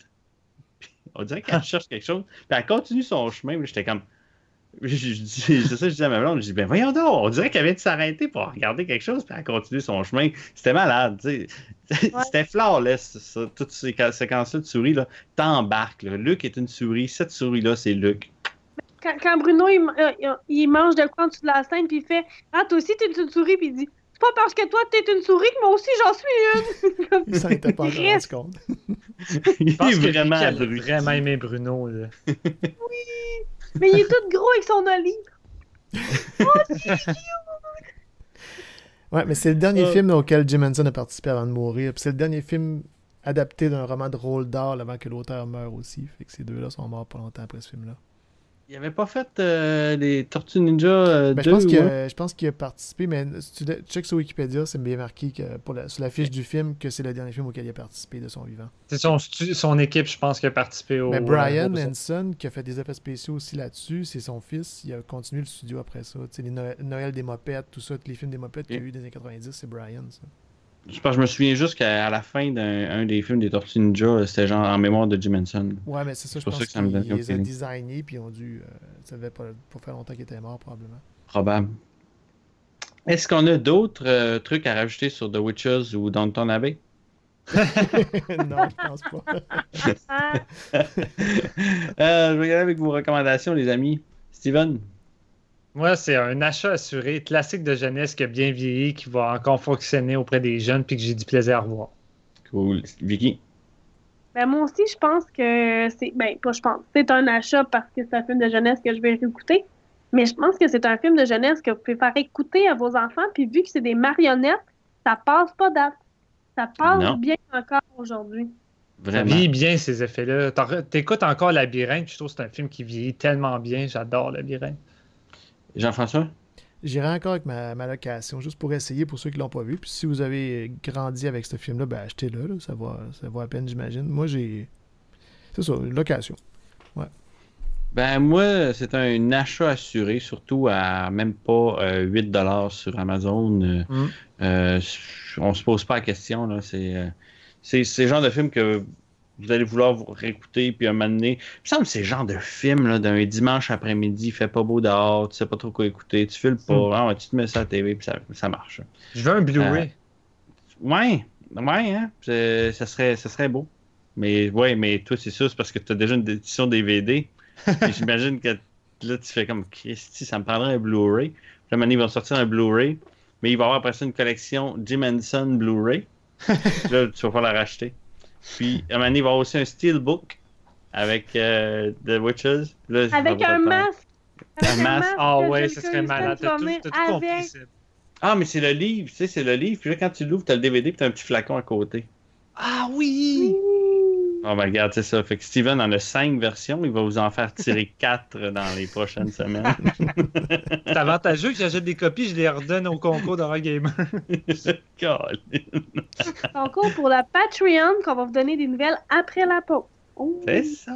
Puis, on dirait qu'elle cherche quelque chose. Puis elle continue son chemin. J'étais comme. Je disais à ma blonde, je dis, ben voyons donc, on dirait qu'elle vient de s'arrêter pour regarder quelque chose, puis elle continue son chemin. C'était malade, tu sais. Ouais. C'était flawless, ça. Toutes ces séquences-là de souris, là, t'embarques. Là. Luc est une souris, cette souris-là, c'est Luc. Quand Bruno, il mange de quoi en dessous de la scène, puis il fait, ah, toi aussi, t'es une souris, puis il dit, c'est pas parce que toi, t'es une souris que moi aussi, j'en suis une. Il s'en était pas encore rendu compte. Je pense que j'ai vraiment aimé Bruno, là. Oui! Mais il est tout gros avec son olive. Oh, c'est cute! Ouais, mais c'est le dernier film auquel Jim Henson a participé avant de mourir. Puis c'est le dernier film adapté d'un roman de Roald Dahl avant que l'auteur meure aussi. Fait que ces deux-là sont morts pas longtemps après ce film-là. Il avait pas fait les Tortues Ninja 2, je pense qu'il a participé, mais si tu checkes sur Wikipédia, c'est bien marqué que sur la fiche du film que c'est le dernier film auquel il a participé de son vivant. C'est son équipe, je pense, qui a participé au... Mais Brian Henson, qui a fait des effets spéciaux aussi là-dessus, c'est son fils. Il a continué le studio après ça. Tu sais, les Noël des mopettes, tout ça, tous les films des mopettes qu'il y a eu dans les années 90, c'est Brian, ça. Je me souviens juste qu'à la fin d'un des films des Tortues Ninja, c'était genre en mémoire de Jim Henson. Ouais, mais c'est ça, je pense qu'ils les ont designés, puis ils ont dû... ça devait pas faire longtemps qu'il était mort, probablement. Probable. Est-ce qu'on a d'autres trucs à rajouter sur The Witches ou Downton Abbey? Non, je pense pas. Je vais y aller avec vos recommandations, les amis. Steven? Moi, c'est un achat assuré, classique de jeunesse qui a bien vieilli, qui va encore fonctionner auprès des jeunes, puis que j'ai du plaisir à revoir. Cool. Vicky? Ben, moi aussi, je pense que c'est. Ben, pas je pense. C'est un achat parce que c'est un film de jeunesse que je vais réécouter. Mais je pense que c'est un film de jeunesse que vous pouvez faire écouter à vos enfants. Puis vu que c'est des marionnettes, ça passe pas date. Ça passe Non. bien encore aujourd'hui. Ça Vraiment. vieillit bien, ces effets-là. T'écoutes encore Labyrinthe, puis je trouve que c'est un film qui vieillit tellement bien. J'adore Labyrinthe. Jean-François? J'irai encore avec ma location, juste pour essayer pour ceux qui l'ont pas vu. Puis si vous avez grandi avec ce film-là, ben achetez-le, là, ça vaut à peine, j'imagine. Moi, c'est ça, une location. Ben moi, c'est un achat assuré, surtout à même pas 8$ sur Amazon. On se pose pas la question, là. C'est le genre de film que vous allez vouloir vous réécouter, puis un moment donné. Il me semble que c'est le genre de film là, d'un dimanche après-midi, il fait pas beau dehors, tu sais pas trop quoi écouter, tu files pas, ah ouais, tu te mets ça à la TV, puis ça marche. Je veux un Blu-ray. Ouais, hein, ça serait beau. Mais ouais, mais toi, c'est sûr, c'est parce que tu as déjà une édition DVD. Puis j'imagine que là, tu fais comme Christy, ça me prendrait un Blu-ray. Puis là, maintenant, ils vont sortir un Blu-ray, mais il va y avoir après ça une collection Jim Henson Blu-ray. Puis là, tu vas pas la racheter. Puis à un moment donné, il va y avoir aussi un Steelbook avec The Witches. Là, Avec un masque. Avec Un masque. Ah que ouais, Jill ce serait malade. Kristen va T'as tout, venir t'as tout compris. avec. Sid. Ah, mais c'est le livre, tu sais, c'est le livre. Puis là, quand tu l'ouvres, t'as le DVD, puis t'as un petit flacon à côté. Ah oui! Oh, ben regarde, c'est ça. Fait que Steven en a 5 versions. Il va vous en faire tirer 4 dans les prochaines semaines. C'est avantageux que j'achète des copies, je les redonne au concours d'Horror Gamer. Colin. Concours pour la Patreon qu'on va vous donner des nouvelles après la pause. Oh. C'est ça.